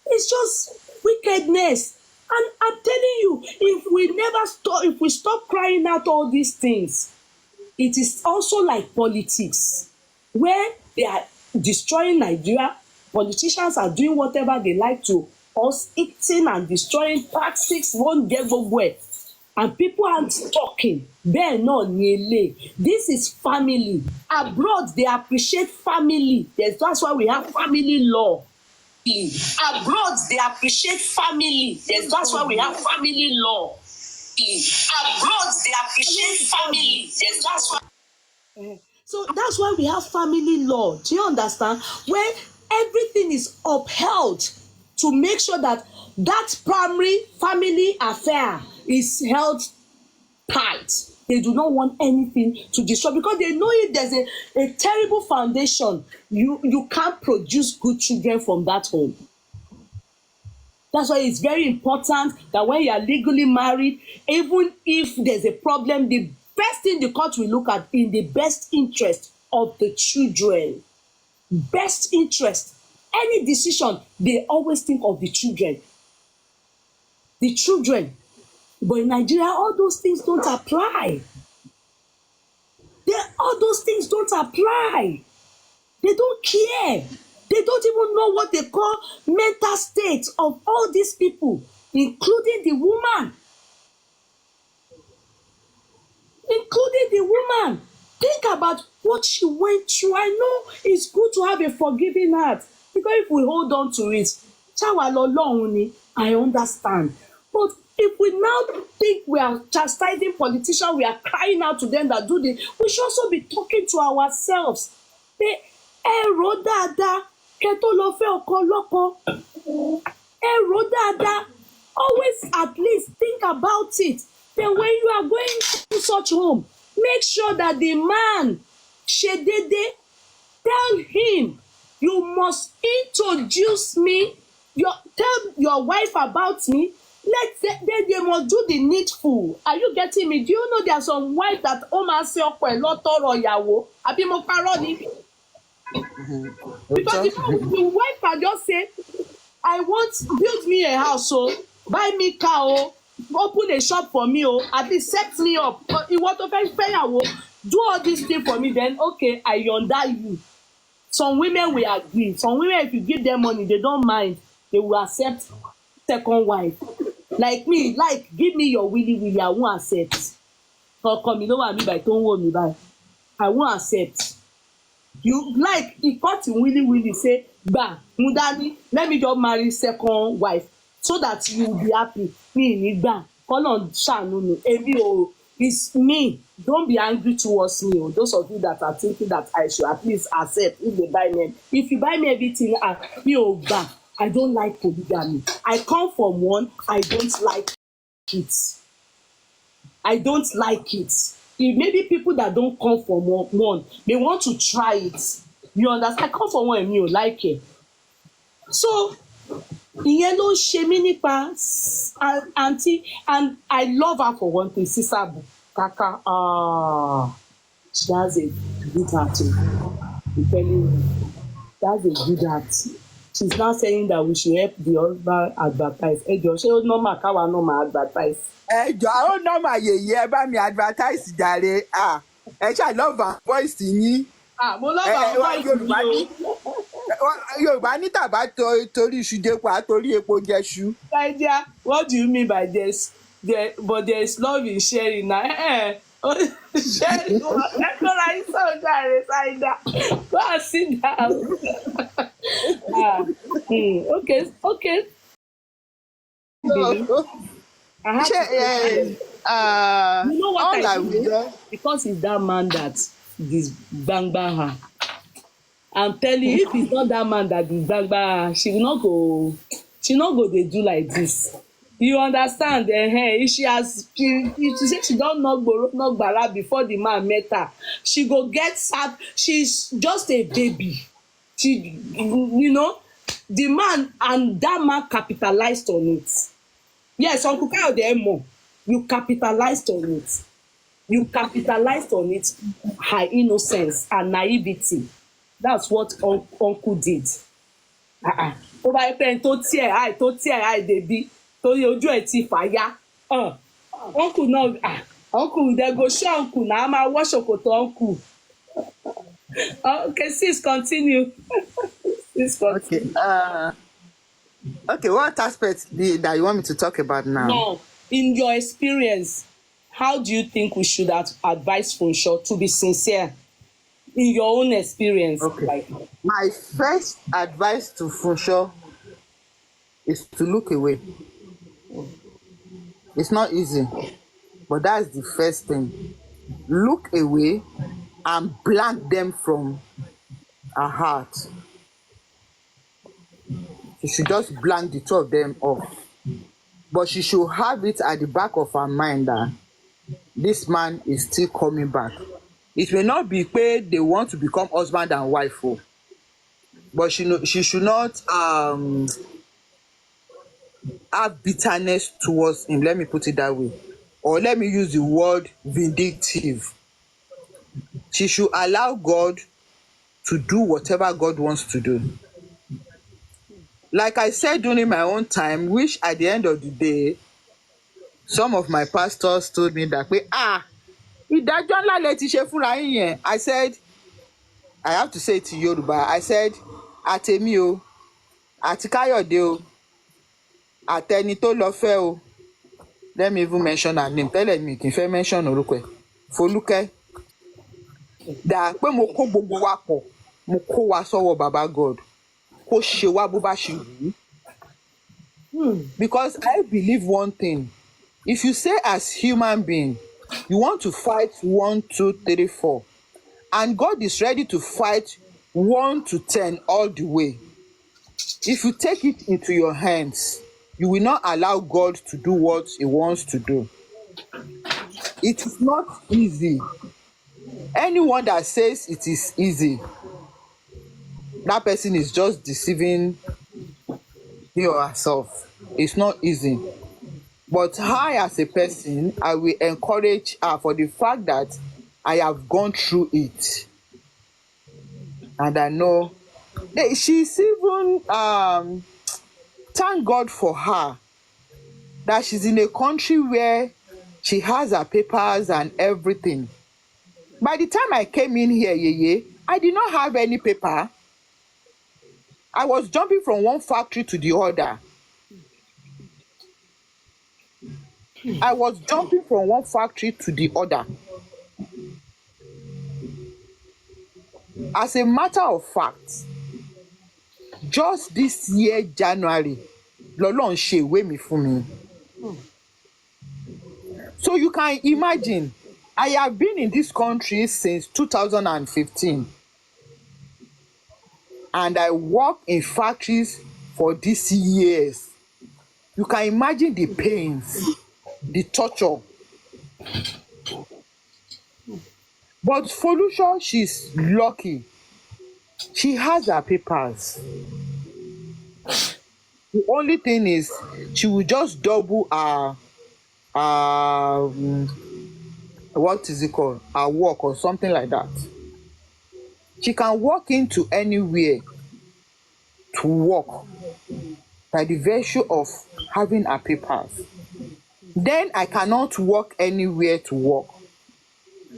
It's just wickedness. And I'm telling you, if we stop crying out all these things, it is also like politics, where they are destroying Nigeria. Politicians are doing whatever they like to us, eating and destroying taxes, won't get nowhere. And people aren't talking. Bẹ́ẹ̀ náà ni eléyìí. This is family. Abroad, they appreciate family. That's why we have family law. Abroad, they appreciate family. That's why we have family law. Abroad, they appreciate family. That's why. So that's why we have family law. Do you understand? Where everything is upheld to make sure that that primary family affair is held tight. They do not want anything to destroy because they know if there's a terrible foundation, you can't produce good children from that home. That's why it's very important that when you are legally married, even if there's a problem, the first thing the court will look at in the best interest of the children. Best interest. Any decision, they always think of the children. The children. But in Nigeria, all those things don't apply. All those things don't apply. They don't care. They don't even know what they call mental state of all these people, including the woman. Including the woman. Think about what she went through. I know it's good to have a forgiving heart. Because if we hold on to it, I understand. But if we now think we are chastising politicians, we are crying out to them that do this, we should also be talking to ourselves. Ẹ rò dáadáa, kẹ́ tó lọ fẹ́ ọkọ lọ́kọ. Ẹ rò dáadáa. Always at least think about it. Then when you are going to such home, make sure that the man ṣedede, tell him you must introduce me, tell your wife about me. They must do the needful. Are you getting me? Do you know there are some wives that ó máa ṣe ọkọ ẹ̀ lọ́tọ̀ọ̀rọ̀ ìyàwó? Àbí mo parọ́ ni? Because the wife can just say, I want, build me a house, so buy me car, open a shop for me, at least set me up. Ìwọ tó fẹ́ fẹ́yàwó, do all these things for me, then okay, I yọ̀ǹda you. Some women will agree. Some women, if you give them money, they don't mind. They will accept second wife. Like me, like, give me your willy, I won't accept. Ọkọ mi ló wà mí báyìí tó ń wò mí báyìí. I won't accept. You like, he cut him willy, say, gba, mudani, let me just marry second wife so that you will be happy. Me ní gbà, kọ́nà ṣàánú mi. Èmi ò, it's me. Don't be angry towards me. Those of you that are thinking that I should at least accept if they buy me. If you buy me everything, me ò gbà. I don't like polygamy. I come from one, I don't like it. I don't like it. If maybe people that don't come from one, they want to try it. You understand? I come from one and you like it. So, ìyẹn ló ṣe mí nípa aunty, and I love her for one thing, Sister Kaka. She has a good heart. I'm telling you, she has a good heart. She's now saying that we should help the husband advertise. Ẹ jọ̀ọ́, ṣé ó normal káwa náà máa advertise? Ẹ jọ̀ọ́, ó normal yèyé ẹ bá mi advertise jàre. Ẹ ṣáà love our voice yín. Mo love our voice yín o. Yorùbá ní tàbá torí iṣu jẹ́pọ̀ àtorí epo jẹ́ṣu. Idea, what do you mean by this? But there is love in sharing na. Sharing, let's go right so jare Saida. Go and sit down. Okay. You know what I do? Because it's that man that this bang her. I'm telling you, if it's not that man that is bang her, she will not go dey do like this. You understand? If she say she don knock gbara before the man met her, she go get sad. She's just a baby. She, the man, and that man capitalized on it. Yes, Uncle Kayode Emo, you capitalized on it. You capitalized on it, her innocence and naivety. That's what Uncle did. Tó bá yẹ pé ẹni tó tiẹ̀ àì débi torí ojú ẹ̀ ti fàya. Uncle náà, Uncle dey go show Uncle na a máa wọ́ ṣòkòtò Uncle. Okay, sis, continue. Okay, what aspect that you want me to talk about now? No, in your experience, how do you think we should advise Funsho to be sincere? In your own experience. Okay. My first advice to Funsho is to look away. It's not easy, but that's the first thing. Look away and blank them from her heart. She should just blank the two of them off. But she should have it at the back of her mind that this man is still coming back. It may not be paid they want to become husband and wife, but she should not have bitterness towards him. Let me put it that way. Or let me use the word vindictive. She should allow God to do whatever God wants to do. Like I said during my own time, which at the end of the day, some of my pastors told me that ìdájọ́ ńlá lẹ ti ṣe fúnra yín yẹn. I said, I have to say it to Yoruba. I said, àtèmi o, àti Káyọ̀dé o, àtẹni tó lọ fẹ́ o. Let me even mention her name. Tẹ́lẹ̀ mi kì í fẹ́ mention orúkọ ẹ̀. Folúkẹ́. Dà pé mo kó gbogbo wa pọ̀, mo kó wa sọ́wọ́ Baba God. Kó ṣe wá bó bá ṣe wù ú. Because I believe one thing. If you say as human being, you want to fight 1, 2, 3, 4, and God is ready to fight 1 to 10 all the way. If you take it into your hands, you will not allow God to do what He wants to do. It is not easy. Anyone that says it is easy, that person is just deceiving him or herself. It's not easy. But I, as a person, I will encourage her for the fact that I have gone through it. And I know she's even thank God for her that she's in a country where she has her papers and everything. By the time I came in here, I did not have any paper. I was jumping from one factory to the other. I was jumping from one factory to the other. As a matter of fact, just this year, January, lọ́lọ́run ṣe ìwé mi fún mi. So you can imagine, I have been in this country since 2015. And I work in factories for these years. You can imagine the pains, the torture. But Folusho, she's lucky. She has her papers. The only thing is, she will just double her, what is it called? Her work or something like that. She can walk into anywhere to work by the virtue of having her papers. Then I cannot walk anywhere to work.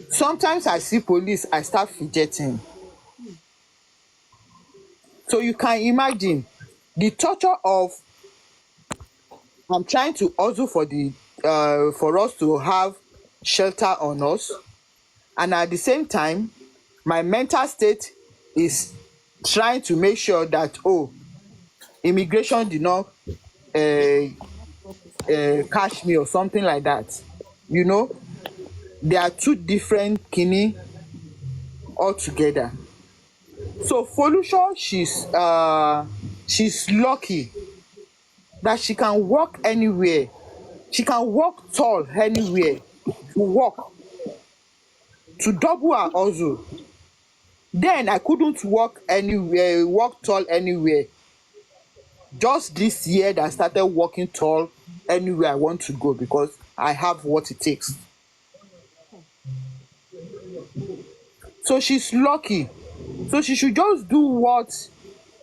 Sometimes I see police, I start fidgeting. So you can imagine the torture of I'm trying to hustle for us to have shelter on us, and at the same time, my mental state is trying to make sure that immigration did not catch me or something like that. You know, there are two different kini altogether. So Folusho, she's lucky that she can walk anywhere. She can walk tall anywhere to walk, to double her hustle. Then I couldn't walk anywhere, walk tall anywhere. Just this year that I started walking tall anywhere I want to go because I have what it takes. So she's lucky. So she should just do what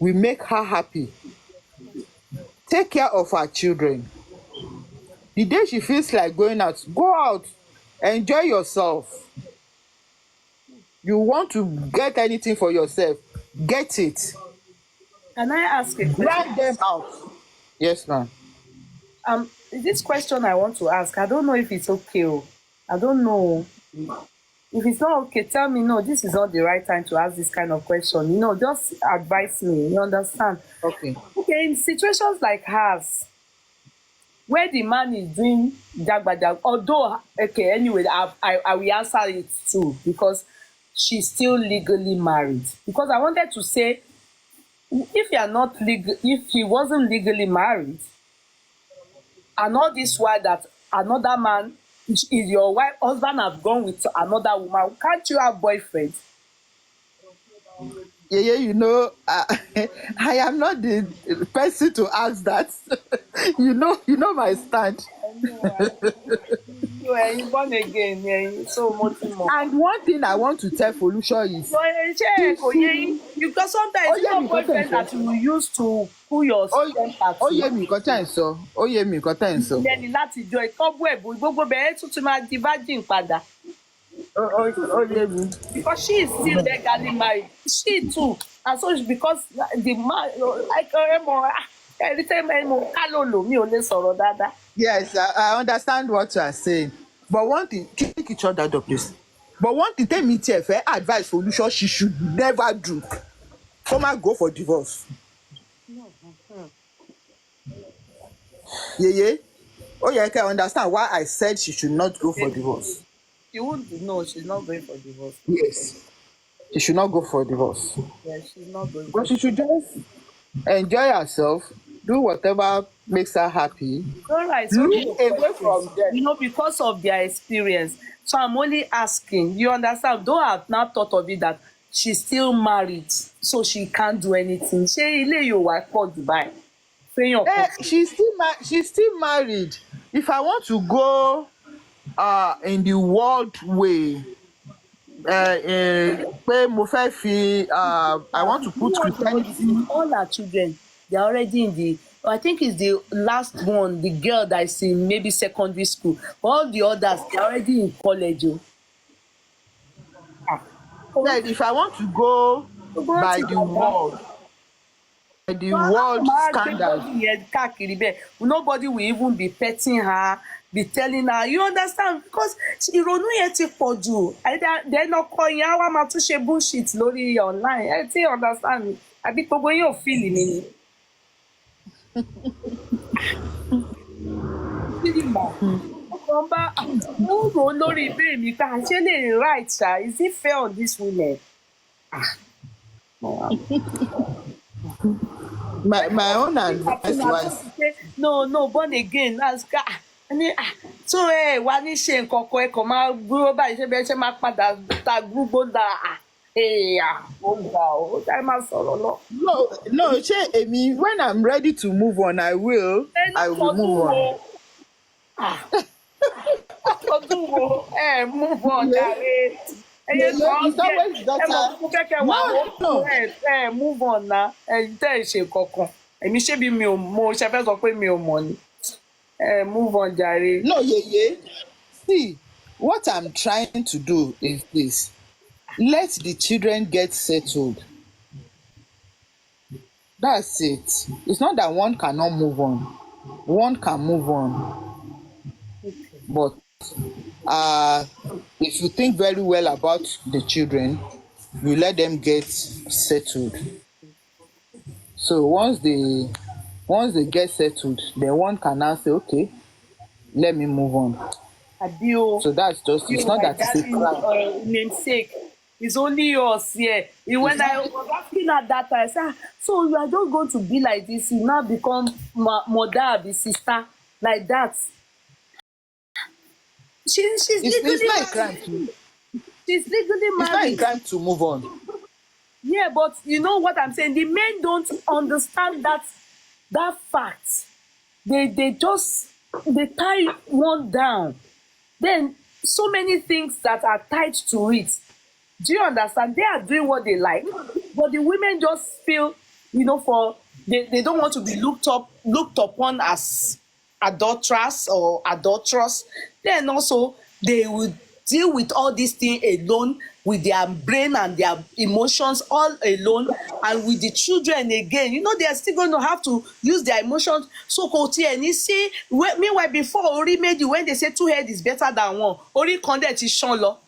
will make her happy. Take care of her children. The day she feels like going out, go out, enjoy yourself. You want to get anything for yourself, get it. Can I ask a question? Drive them out. Yes, ma'am. This question I want to ask, I don't know if it's okay. I don't know. If it's not okay, tell me, no, this is not the right time to ask this kind of question. You know, just advise me. You understand? Okay. Okay, in situations like hers, where the man is doing jagbajag, although, okay, anyway, I will answer it too, because she's still legally married. Because I wanted to say, if you are not legal, if he wasn't legally married, and all this while that another man is your wife, husband have gone with another woman, can't you have boyfriend? Yeah, you know, I am not the person to ask that. you know my stand. You are born again, yeah, so much more. And one thing I want to tell Folusho is, because sometimes you know boyfriend that you use to pull your temper. ó yé mi nǹkan tẹ́ ń sọ, ó yé mi nǹkan tẹ́ ń sọ. Ìyẹn ni láti jọ ìkọ́bù ẹ̀bùn gbogbo bẹ̀rẹ̀ tuntun máa di virgin padà. Ó yé mi. Because she is still legally married. She too. And so because the man, like, anytime kálòlò mi ò lè sọ̀rọ̀ dáadáa. Yes, I understand what you are saying. But one thing, take each other up, please. But one thing, tell me, TFA advice Folusho she should never do. Come and go for divorce. Yeah. Oh, yeah, I can understand why I said she should not go for divorce. She won't know she's not going for divorce. Yes. She should not go for divorce. Yeah, she's not going. But she should just enjoy herself, do whatever makes her happy. All right, so Look away from them. because of their experience. So I'm only asking, you understand? Though I've now thought of it that she's still married, so she can't do anything. Ṣé ilé yóò wá pọ̀ jù báyìí? Fẹ́yàn kan. She's still married. If I want to go in the world way, pé mo fẹ́ fi I want to put Christianity. All our children, they're already in the, I think it's the last one, the girl that is in maybe secondary school. All the others, they're already in college. Said if I want to go by the world, standard. Nobody will even be petting her, be telling her, you understand, because ìrònú yẹn ti pọ̀ jù. Then ọkọ yẹn á wá máa tún ṣe bullshit lórí online. Ẹ ti understand mi àbí gbogbo yín ò feel mi ni. Ọkàn bá ń rò lórí ìbéèrè mi pé àṣé lè right ṣá, is it fair on this women? My own advice was no born again ask so wá ní ṣe nǹkan kan ẹ kàn máa dúró báyìí ṣé bẹ́ẹ̀ ṣe máa padà ta gbúgbó da ó gbà ó dáì máa sọ̀rọ̀ lọ. No ṣé èmi when I'm ready to move on I will move on. Ọdún wo move on jàre. Ẹyẹ kan jẹ mọ̀ kẹ́kẹ́ wà ó move on na tẹ́ ẹ ṣe kankan èmi ṣé bí mi ò mo ṣe fẹ́ sọ pé mi ò mọ̀ ni move on jàre. No yeye, see what I'm trying to do is this: let the children get settled. That's it. It's not that one cannot move on. One can move on. But if you think very well about the children, you let them get settled. So once they get settled, then one can now say, okay, let me move on. So that's just, it's not that it's a crime. Namesake. It's only yours here. When I was asking at that time, I said, so you are just going to be like this, you now become mother, the sister, like that. She's legally not a crime she's legally married. It's not a crime to move on. Yeah, but you know what I'm saying? The men don't understand that fact. They tie one down. Then so many things that are tied to it. Do you understand? They are doing what they like, but the women just feel, they don't want to be looked upon as adulterers or adulterous. Then also they will deal with all these things alone, with their brain and their emotions all alone, and with the children again. They are still going to have to use their emotions. So and you see, meanwhile before Ori made you, when they say two heads is better than one, Ori condet is shown law.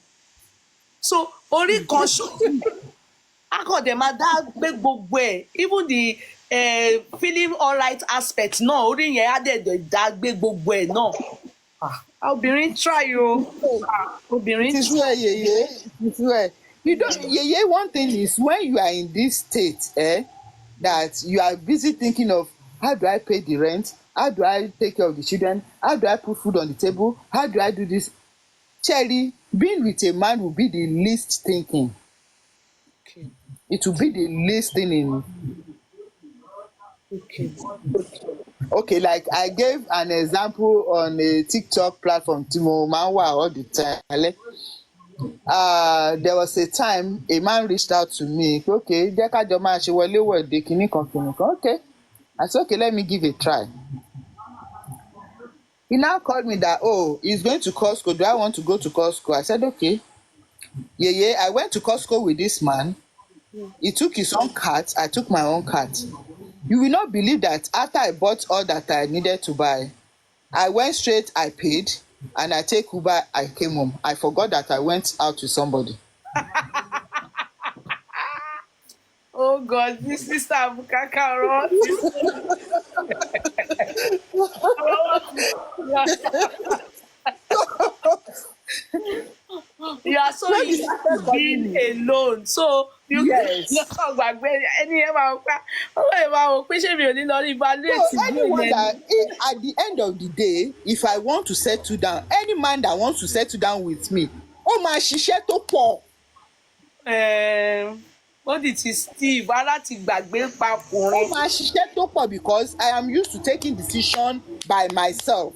So Ori conscious. I got them at that big boy. Even the feeling alright aspect. No, Ori ye added that big boy. No. Obìnrin try o. Obìnrin try. It's where you don't. One thing is when you are in this state, that you are busy thinking of how do I pay the rent, how do I take care of the children, how do I put food on the table, how do I do this. Cherry, being with a man will be the least thinking. Okay. It will be the least thing in. Okay, like I gave an example on a TikTok platform, Timo Manwa all the time. There was a time a man reached out to me. Okay, okay. I said, okay, let me give a try. He now called me that, he's going to Costco. Do I want to go to Costco? I said, okay. Yeah. I went to Costco with this man. He took his own cart. I took my own cart. You will not believe that after I bought all that I needed to buy, I went straight, I paid, and I take Uber, I came home. I forgot that I went out with somebody. Oh God, this is Abukaka. You are so used to being alone. So Yes. So anyone that at the end of the day, if I want to settle down, any man that wants to settle down with me, ó máa ṣiṣẹ́ tó pọ̀. Ó di ti Steve aláti gbàgbé papòrin. Ó máa ṣiṣẹ́ tó pọ̀ because I am used to taking decision by myself.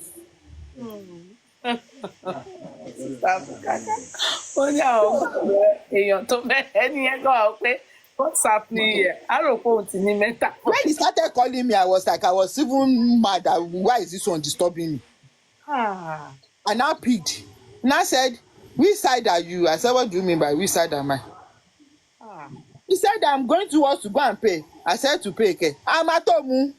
Ó ní àwọn èèyàn tó bẹ́ẹ̀ ẹni yẹn kọ́ ọ pé what's happening here? I rò pé òun ti ní mẹ́ta. When he started calling me, I was even mad that why is this one disturbing me? I now picked. And I said, which side are you? I said, what do you mean by which side am I? He said, I'm going to work to go and pay. I said, to pay, okay. I'm at home.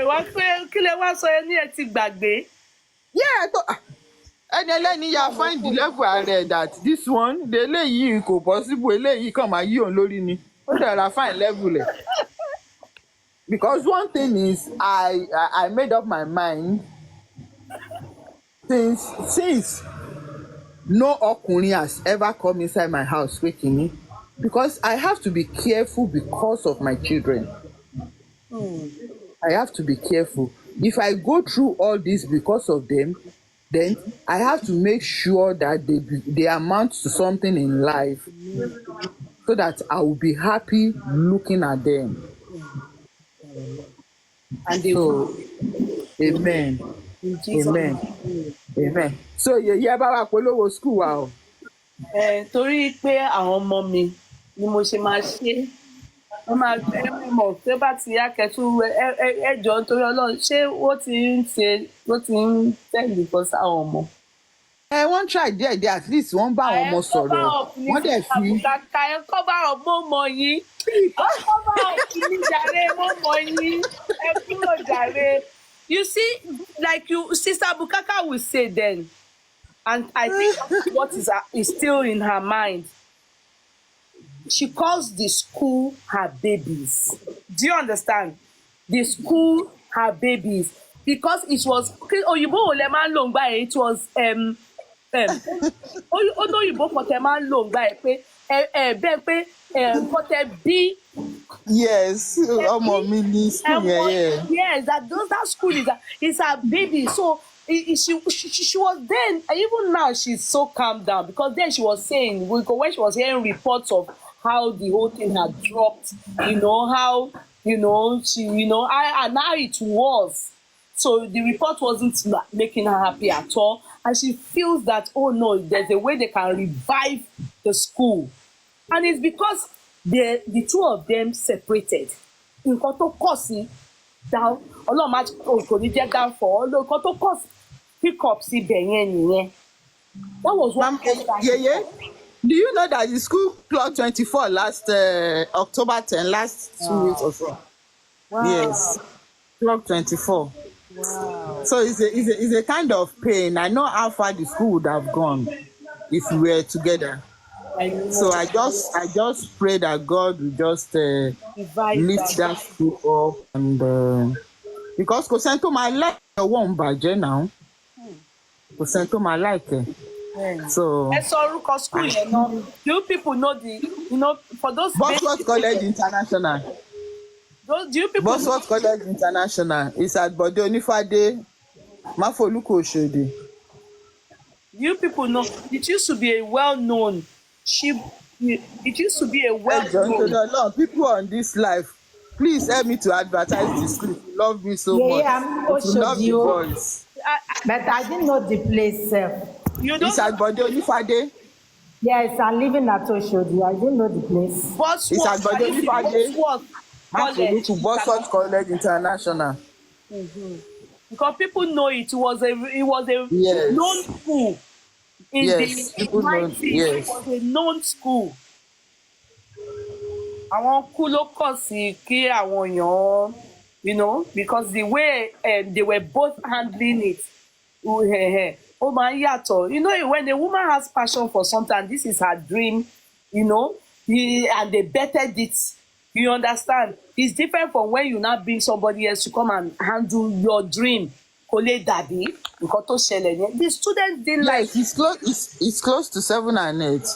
Wá pé kí lẹ wá sọ ẹni ẹ ti gbàgbé. Yeah, I thought, ẹni ẹlẹ́ni ya find the level ààrẹ that this one, eléyìí kò possible, eléyìí kàn máa yí òun lórí ni. Ó dẹ̀ find level ẹ̀. Because one thing is, I made up my mind since no ọkùnrin has ever come inside my house waking me, because I have to be careful because of my children. I have to be careful. If I go through all this because of them, then I have to make sure that they amount to something in life, so that I will be happy looking at them. And they So, amen. Amen. So yẹ bá wa polówó school wa o. Torí pé àwọn ọmọ mi ni mo ṣe máa ṣe. Wọ́n máa mọ̀ pé bá ti yá kẹ́tù ẹjọ́ nítorí Ọlọ́run ṣé wọ́n ti ń tẹ̀lé kan sáwọn ọmọ. Wọ́n try díẹ̀ at least wọ́n bá àwọn ọmọ sọ̀rọ̀. Wọ́n dẹ̀ fi. Kàkà ẹ kọ́ bá ọmọ mọ̀ yín. Kọ́ bá ọkùnrin ní jàre mọ́ mọ̀ yín. Ẹ kúrò jàre. You see, like Sister Bukaka will say then, and I think what is still in her mind. She calls the school her babies. Do you understand? The school her babies, because it was Oyinbo le máa ń lò ńgbà yẹn. It was Oyinbo kan tẹ máa ń lò ńgbà yẹn pé bẹ́ẹ̀ pé nǹkan tẹ bí. Yes, ọmọ mi ní school yẹn. Yes, that school is her baby. So she was then, and even now she's so calmed down, because then she was saying, when she was hearing reports of how the whole thing had dropped, how she, and how it was. So the report wasn't making her happy at all, and she feels that, oh no, there's a way they can revive the school, and it's because the two of them separated. Nǹkan tó kọ̀ sí down, Ọlọ́run má kò ní jẹ́ downfall. Nǹkan tó kọ̀ sí pick up sí bẹ̀yẹn nìyẹn. That was one thing. Yeah. Do you know that the school clocked 24 last October 10, last 2 weeks or so? Wow. Yes, clocked 24. Wow. So it's a kind of pain. I know how far the school would have gone if we were together. So I just pray that God will just lift that school up, and because kò sẹ́ni tó máa like ọwọ́ ń bàjẹ́ now, kò sẹ́ni tó máa like ẹ̀. So ẹ sọ orúkọ school yẹn náà. Do you people know for those Bosworth College International? Do you people Bosworth College International is at Bode Onifade, Mafoluko Oshodi. You people know it used to be a well-known. It used to be a well-known. People on this life, please help me to advertise this school. You love me so much. You love the voice. But I didn't know the place. You don't. It's at Bode Onifade. Yes, I'm living at Oshodi. I didn't know the place. It's at Bode Onifade. College. Bosworth College International. Because people know it was a Yes. known school. In Yes, the people know. 90s, Yes. it was a known school. Àwọn kú ló kọ̀ sí kí àwọn èèyàn, because the way they were both handling it, ó máa ń yàtọ̀. When a woman has passion for something, this is her dream, and they bettered it. You understand? It's different from when you now bring somebody else to come and handle your dream. kò lè dàbí nǹkan tó ṣẹlẹ̀ yẹn. The students didn't like. Yes, it's close to 7 and 8.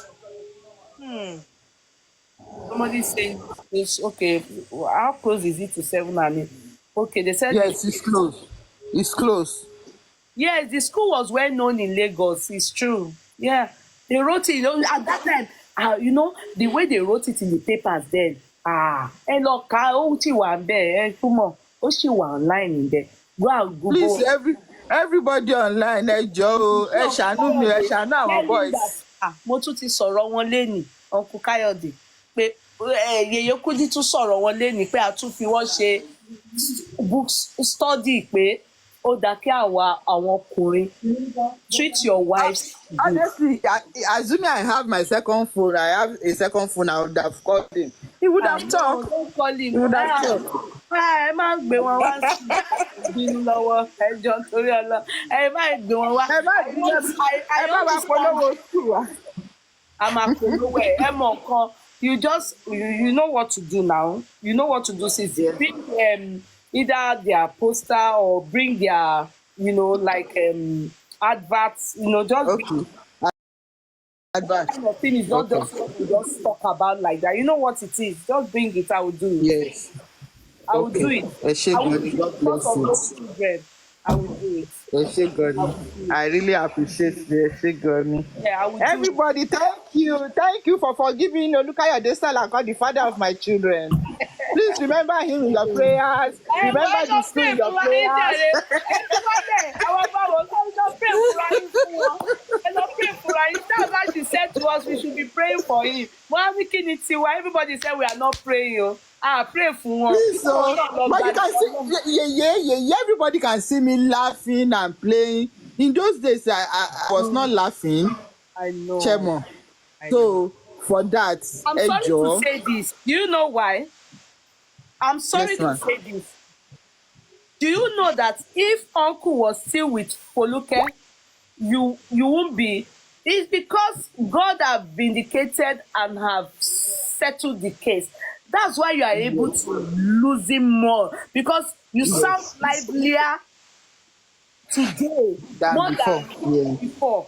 Somebody saying it's okay. How close is it to 7 and 8? Okay, they said Yes, it's close. It's close. yes, the school was well known in Lagos. It's true. Yeah, they wrote it. At that time, the way they wrote it in the papers then. Ẹ lọ kà ó ti wà ńbẹ̀, ẹ túmọ̀ ó sì wà online in there. Go and Google. Please, everybody online, ẹ jọ̀ọ́ o, ẹ ṣàánú mi, ẹ ṣàánú àwọn boys. Mo tún ti sọ̀rọ̀ wọn lénìí, Uncle Káyọ̀dé, pé Yèyé Kúdí tún sọ̀rọ̀ wọn lénìí pé a tún fi wọ́n ṣe book study pé ó dá kí àwọn ọkùnrin treat your wives. Honestly, assuming I have my second phone, I have a second phone, I would have called him. He would have talked. Don't call him. He would have talked. Ẹ má gbé wọn wá sí ìbínú lọ́wọ́ ẹjọ́ torí ọlọ́. Ẹ má gbé wọn wá. Ẹ má wá polówó sùn wá. A máa polówó ẹ mọ̀ nǹkan. You know what to do now. You know what to do, sis. Bring either their poster or bring their, like adverts. Just Okay. Advert. kind of thing is not just what we just talk about like that. You know what it is. Just bring it. I will do it. Yes. I will do it. I will do it God because of bless those children. I will do it. I really appreciate the Yeah, I will do Everybody, thank you for forgiving Olukayode Salako, the father of my children. Please remember him in your prayers. Remember the school in your prayers. That's why she said to us we should be praying for him. Everybody said we are not praying. Pray for one. So, but you can see, everybody can see me laughing and playing. In those days, I was not laughing. I know. Chemo. So, for that, I'm sorry to say this. Do you know why? I'm sorry to say this. Do you know that if Uncle was still with Foluke, you won't be? It's because God have vindicated and have settled the case. That's why you are able to lose him more, because you sound livelier today more than before.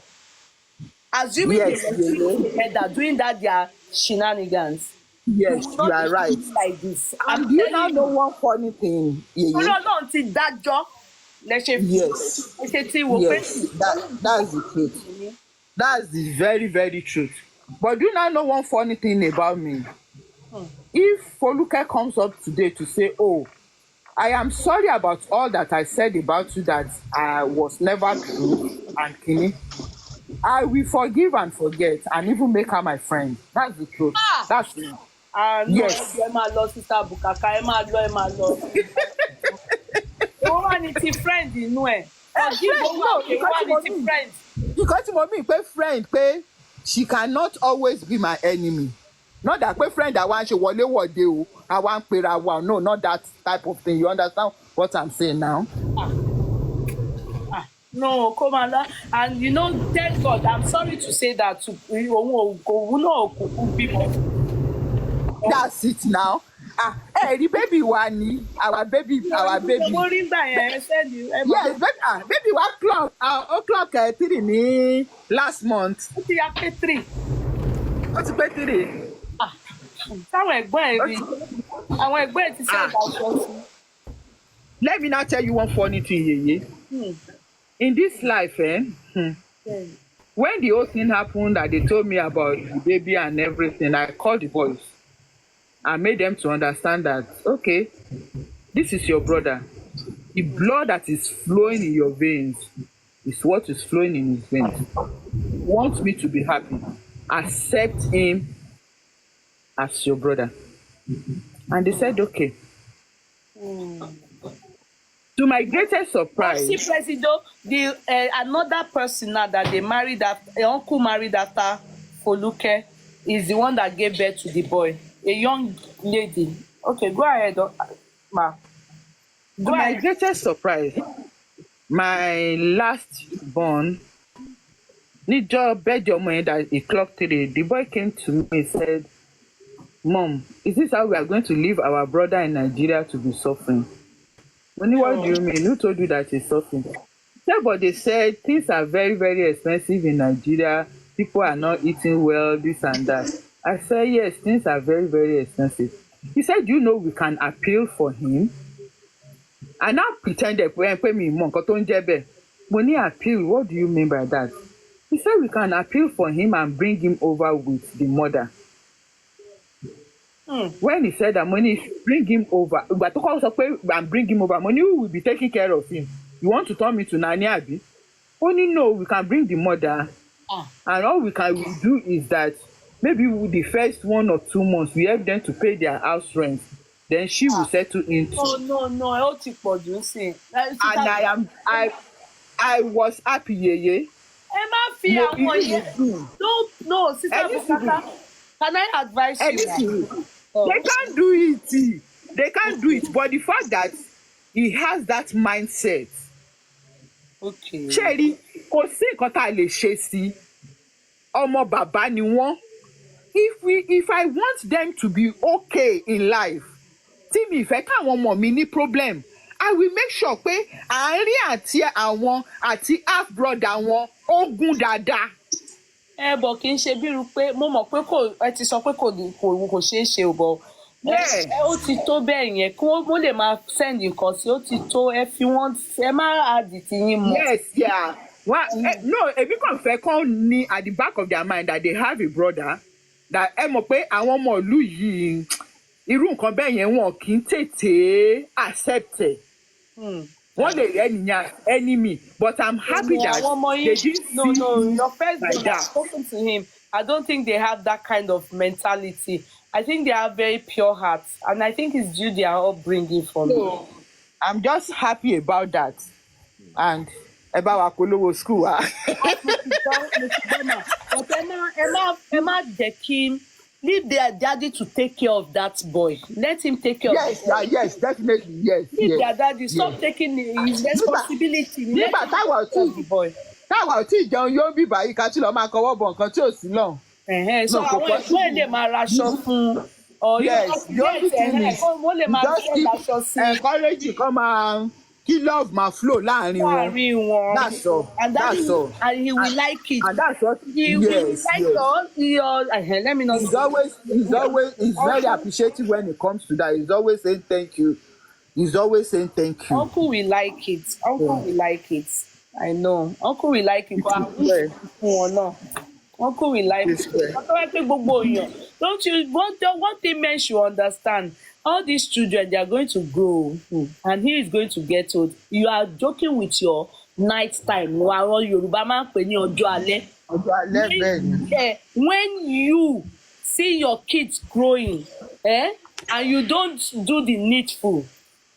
Assuming they were together doing their shenanigans. Yes, you are right. Like this. And do you now know one funny thing? No, until that job. Yes. Yes. That's the truth. That's the very, very truth. But do you now know one funny thing about me? If Foluke comes up today to say, oh, I am sorry about all that I said about you that I was never true and Kini, I will forgive and forget and even make her my friend. That's the truth. That's it. Yes. Ẹ máa lọ sísá Bùkàkà, ẹ máa lọ. Ó wà ní ti friend inú ẹ̀. Because mo mean pé friend pé she cannot always be my enemy. Not that pé friend I want ṣe wọléwọ̀de o, I want pera wa. No, not that type of thing. You understand what I'm saying now? No, come on. And thank God, I'm sorry to say that to that's it now. The baby one, our baby. Yes, baby, what o'clock 3 ní last month. Ó ti ya pé 3. Ó ti pé 3. Táwọn ẹ̀gbọ́n ẹ̀ rí. Àwọn ẹ̀gbọ́n ẹ̀ ti ṣe ìdájọ́ sí. Let me now tell you one funny thing, Yeye. In this life, when the whole thing happened that they told me about the baby and everything, I called the boys. I made them to understand that, okay, this is your brother. The blood that is flowing in your veins is what is flowing in his veins. He wants me to be happy. Accept him as your brother. And they said, okay. To my greatest surprise, See, President, another person now that they married after, uncle married after Foluke is the one that gave birth to the boy, a young lady. Okay, go ahead, ma. To my greatest surprise, my last born, níjọ́ birthday ọmọ yẹn that he clocked 3, the boy came to me and said, Mom, is this how we are going to leave our brother in Nigeria to be suffering? Money, what do you mean? Who told you that it's suffering? Yeah, but they said things are very, very expensive in Nigeria. People are not eating well, this and that. I said, yes, things are very, very expensive. He said, you know, we can appeal for him. I now pretended pé mi mọ nǹkan tó ń jẹ́ bẹ́ẹ̀. Mo ní appeal, what do you mean by that? He said we can appeal for him and bring him over with the mother. When he said that money, bring him over. Ìgbà tó kọ́ sọ pé and bring him over, money will be taking care of him. You want to turn me to nanny abi? Only no, we can bring the mother. And all we do is that maybe the first 1 or 2 months we help them to pay their house rent. Then she will settle into. No, ó ti pọ̀ jù sí. And I was happy, yeye. Ẹ má fi àwọn yẹn. No, sister Bukaka, can I advise you? They can't do it. They can't do it. But the fact that he has that mindset. Okay. Cherry, kò sí nǹkan tá a lè ṣe sí. Ọmọ bàbá ni wọ́n. If I want them to be okay in life, tí mi fẹ́ káwọn ọmọ mi ní problem, I will make sure pé àárín àti àwọn àti half brother wọn ó gún dáadáa. Bọ̀ kì í ṣe bírú pé mo mọ̀ pé ẹ ti sọ pé kò ṣeé ṣe ò bọ̀. Ó ti tó bẹ́ẹ̀ yẹn kí wọ́n lè máa send nǹkan sí, ó ti tó ẹ fi wọ́n ẹ má àdì tí yín mọ̀. Yes, yeah. No, èmi kàn fẹ́ kàn ní at the back of their mind that they have a brother that ẹ mọ̀ pé àwọn ọmọ ìlú yìí irú nǹkan bẹ́ẹ̀ yẹn wọn kì í tètè accept ẹ̀. Wọ́n lè rí ènìyàn enemy, but I'm happy that they didn't see your first like brother spoken to him. I don't think they have that kind of mentality. I think they have very pure hearts, and I think it's due their upbringing for me. So, I'm just happy about that. And about wa polówó school wa. But Emma Dekim, leave their daddy to take care of that boy. Let him take care of it. Yes, definitely, yes. Leave their daddy, stop taking his responsibility. Nígbà táwa ò tí jẹun yóò bí báyìí ká tí lọ máa kọwọ́ bọ̀ nǹkan tí ò sí lọ. So àwọn ẹ̀gbọ́n ẹ̀ lè máa raṣọ fún un. Yes, the only thing is just keep encouraging kọ́ máa kí love máa flow láàrin wọn. That's all. And he will like it. And that's what he will like your let me not. He's very appreciative when it comes to that. He's always saying thank you. Uncle will like it. Will like it. I know. Uncle will like it. Uncle will like it. Don't you one thing men should understand? All these children, they are going to grow, and he is going to get old. You are joking with your night time. Yorùbá máa ń pè ní ọjọ́ alẹ́. When you see your kids growing, and you don't do the needful,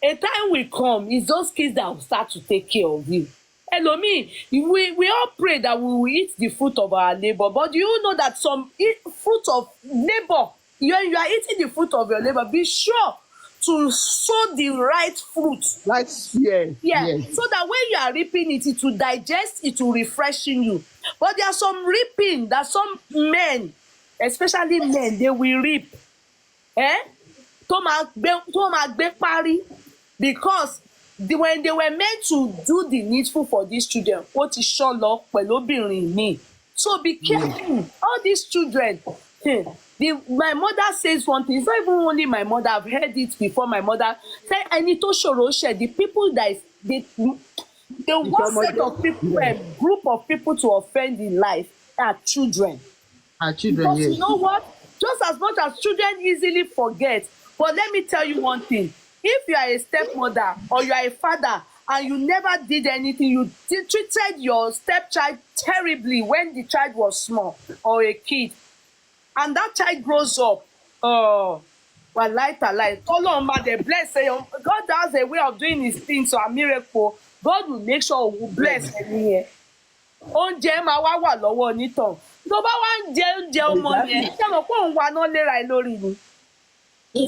a time will come, it's those kids that will start to take care of you. Elomi, we all pray that we will eat the fruit of our labor, but do you know that some fruit of labor, when you are eating the fruit of your labor, be sure to sow the right fruit. Yes. So that when you are reaping it, it will digest, it will refreshing you. But there are some reaping that some men, especially men, they will reap. Tó máa gbé parí, because when they were meant to do the needful for these children, ó ti ṣọ́ lọ pẹ̀lú obìnrin mi. So be careful. All these children, my mother says one thing. It's not even only my mother. I've heard it before. My mother say, "Ẹni tó ṣòro ṣe." The people that the one set of people, a group of people to offend in life are children. Because you know what? Just as much as children easily forget, but let me tell you one thing. If you are a stepmother or you are a father and you never did anything, you treated your stepchild terribly when the child was small or a kid, and that child grows up, well, light. They bless. God has a way of doing his things, so a miracle. God will make sure we bless every oúnjẹ máa wá wà lọ́wọ́ onítàn. Tó bá wá ń jẹ oúnjẹ ọmọ yẹn, ṣé mo pé òun wa náà léra ẹ lórí ni? Do you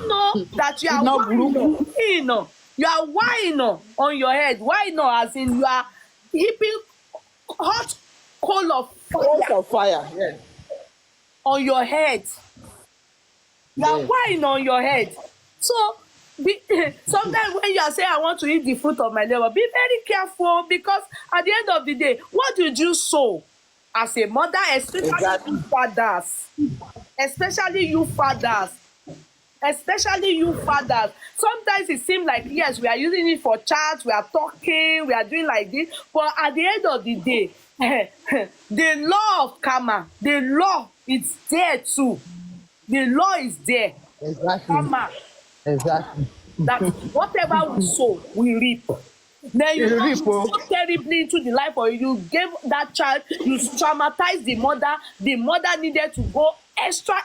know that you are whining? You are whining on your head. Whining as in you are heaping hot coal of fire on your head. You are whining on your head. So sometimes when you are saying I want to eat the fruit of my labor, be very careful, because at the end of the day, what did you sow as a mother, Exactly. especially you fathers, especially you fathers. Sometimes it seems like, yes, we are using it for chat, we are talking, we are doing like this, but at the end of the day, the law of karma, the law is there too. The law is there. Exactly. Karma, Exactly. that whatever we sow, we reap. Then you You know reap, you oh. so terribly into the life, or you gave that child, you traumatize the mother. The mother needed to go extra,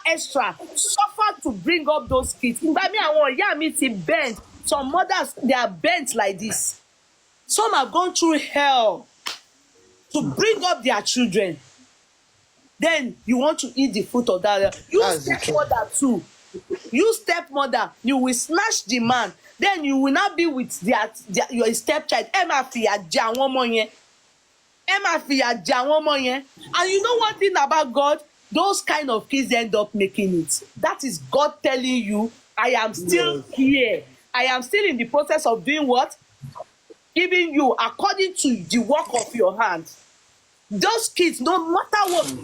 suffer to bring up those kids. Ìgbà mi àwọn ìyá mi ti bent. Some mothers, they are bent like this. Some have gone through hell to bring up their children. Then you want to eat the fruit of that. You That's the truth. stepmother too. You stepmother, you will snatch the man. Then you will not be with your stepchild. Ẹ máa fìyà jẹ àwọn ọmọ yẹn. Ẹ máa fìyà jẹ àwọn ọmọ yẹn. And you know one thing about God? Those kind of kids end up making it. That is God telling you, I am still here. I am still in the process of doing what? Giving you according to the work of your hand. Those kids, no matter what,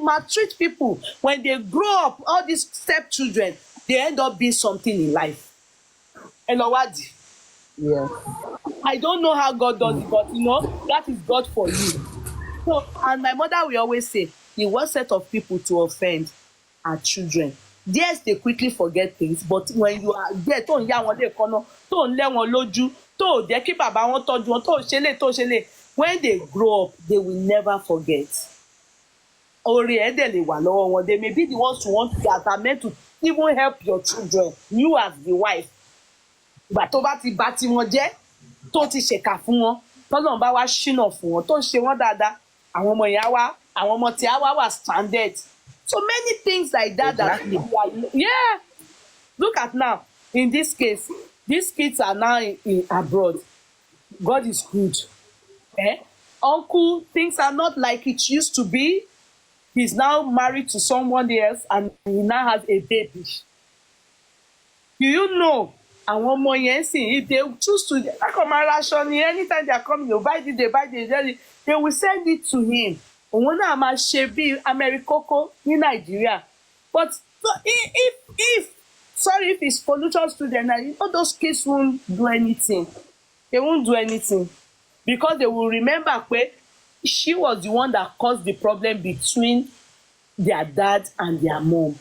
maltreat people. When they grow up, all these stepchildren, they end up being something in life. Elowadi. Yeah. I don't know how God does it, but you know, that is God for you. So, and my mother will always say, the worst set of people to offend are children. Yes, they quickly forget things, but when you are there, tó ń yá wọn lé kọ́nà, tó ń lé wọn lójú, tó ò jẹ́ kí bàbá wọn tọ́jú wọn, tó ṣe lè, when they grow up, they will never forget. Orí ẹ̀ dẹ̀ lè wà lọ́wọ́ wọn. They may be the ones who are meant to even help your children, you as the wife. Ìgbà tó bá ti bà tí wọn jẹ́, tó ti ṣèkà fún wọn, tọ́lọ́run bá wá ṣínà fún wọn, tó ń ṣe wọ́n dáadáa, àwọn ọmọ yẹn á wá, àwọn ọmọ tí á wà stranded. So many things like that. Exactly. Yeah. Look at now, in this case, these kids are now in abroad. God is good. Uncle, things are not like it used to be. He's now married to someone else and he now has a baby. Do you know? Àwọn ọmọ yẹn sìn, if they choose to, anytime they are coming, you buy this, they will send it to him. Òun náà máa ṣe bí Amerikoko ní Nàìjíríà. But if it's pollution student, you know those kids won't do anything. They won't do anything. Because they will remember she was the one that caused the problem between their dad and their mom.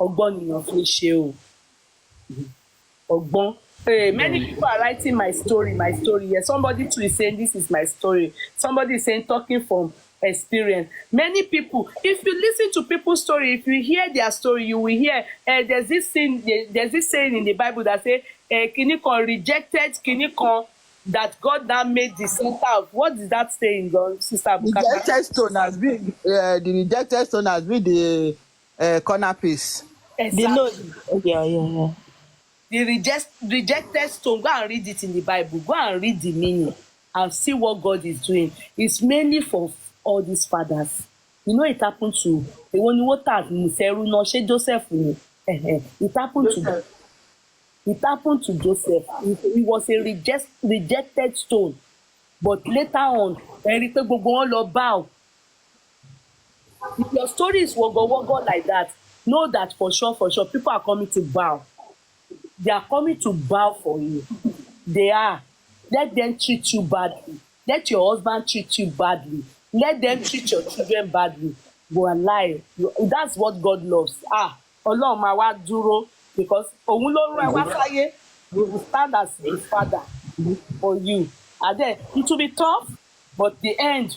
Ọgbọ́n nìyàn fi ṣe o. Ọgbọ́n. Many people are writing my story. Yes, somebody too is saying this is my story. Somebody is saying talking from experience. Many people, if you listen to people's story, if you hear their story, you will hear there's this saying in the Bible that say kini kan rejected, kini kan that God now made the center of. What is that saying, Sister Bukaka? The rejected stone has been the corner piece. Exactly. Yeah. The rejected stone, go and read it in the Bible. Go and read the meaning and see what God is doing. It's mainly for all these fathers. You know, it happened to the one who Joseph. It happened to Joseph. He was a rejected stone. But later on, bow. If your story is wogo like that, know that for sure, people are coming to bow. They are coming to bow for you. They are. Let them treat you badly. Let your husband treat you badly. Let them treat your children badly. But lie. That's what God loves. Ọlọ́run máa wá dúró, because òun ló rán ẹ wá sáyé. We will stand as a father for you. And then it will be tough, but the end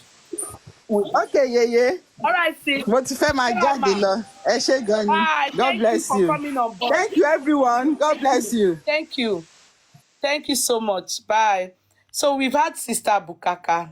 will. Okay, yeah. All right, sis. Mo ti fẹ́ máa jáde lọ. Ẹ ṣé gan ni. God bless you. Thank you, everyone. God bless you. Thank you. Thank you so much. Bye. So we've had Sister Bukaka.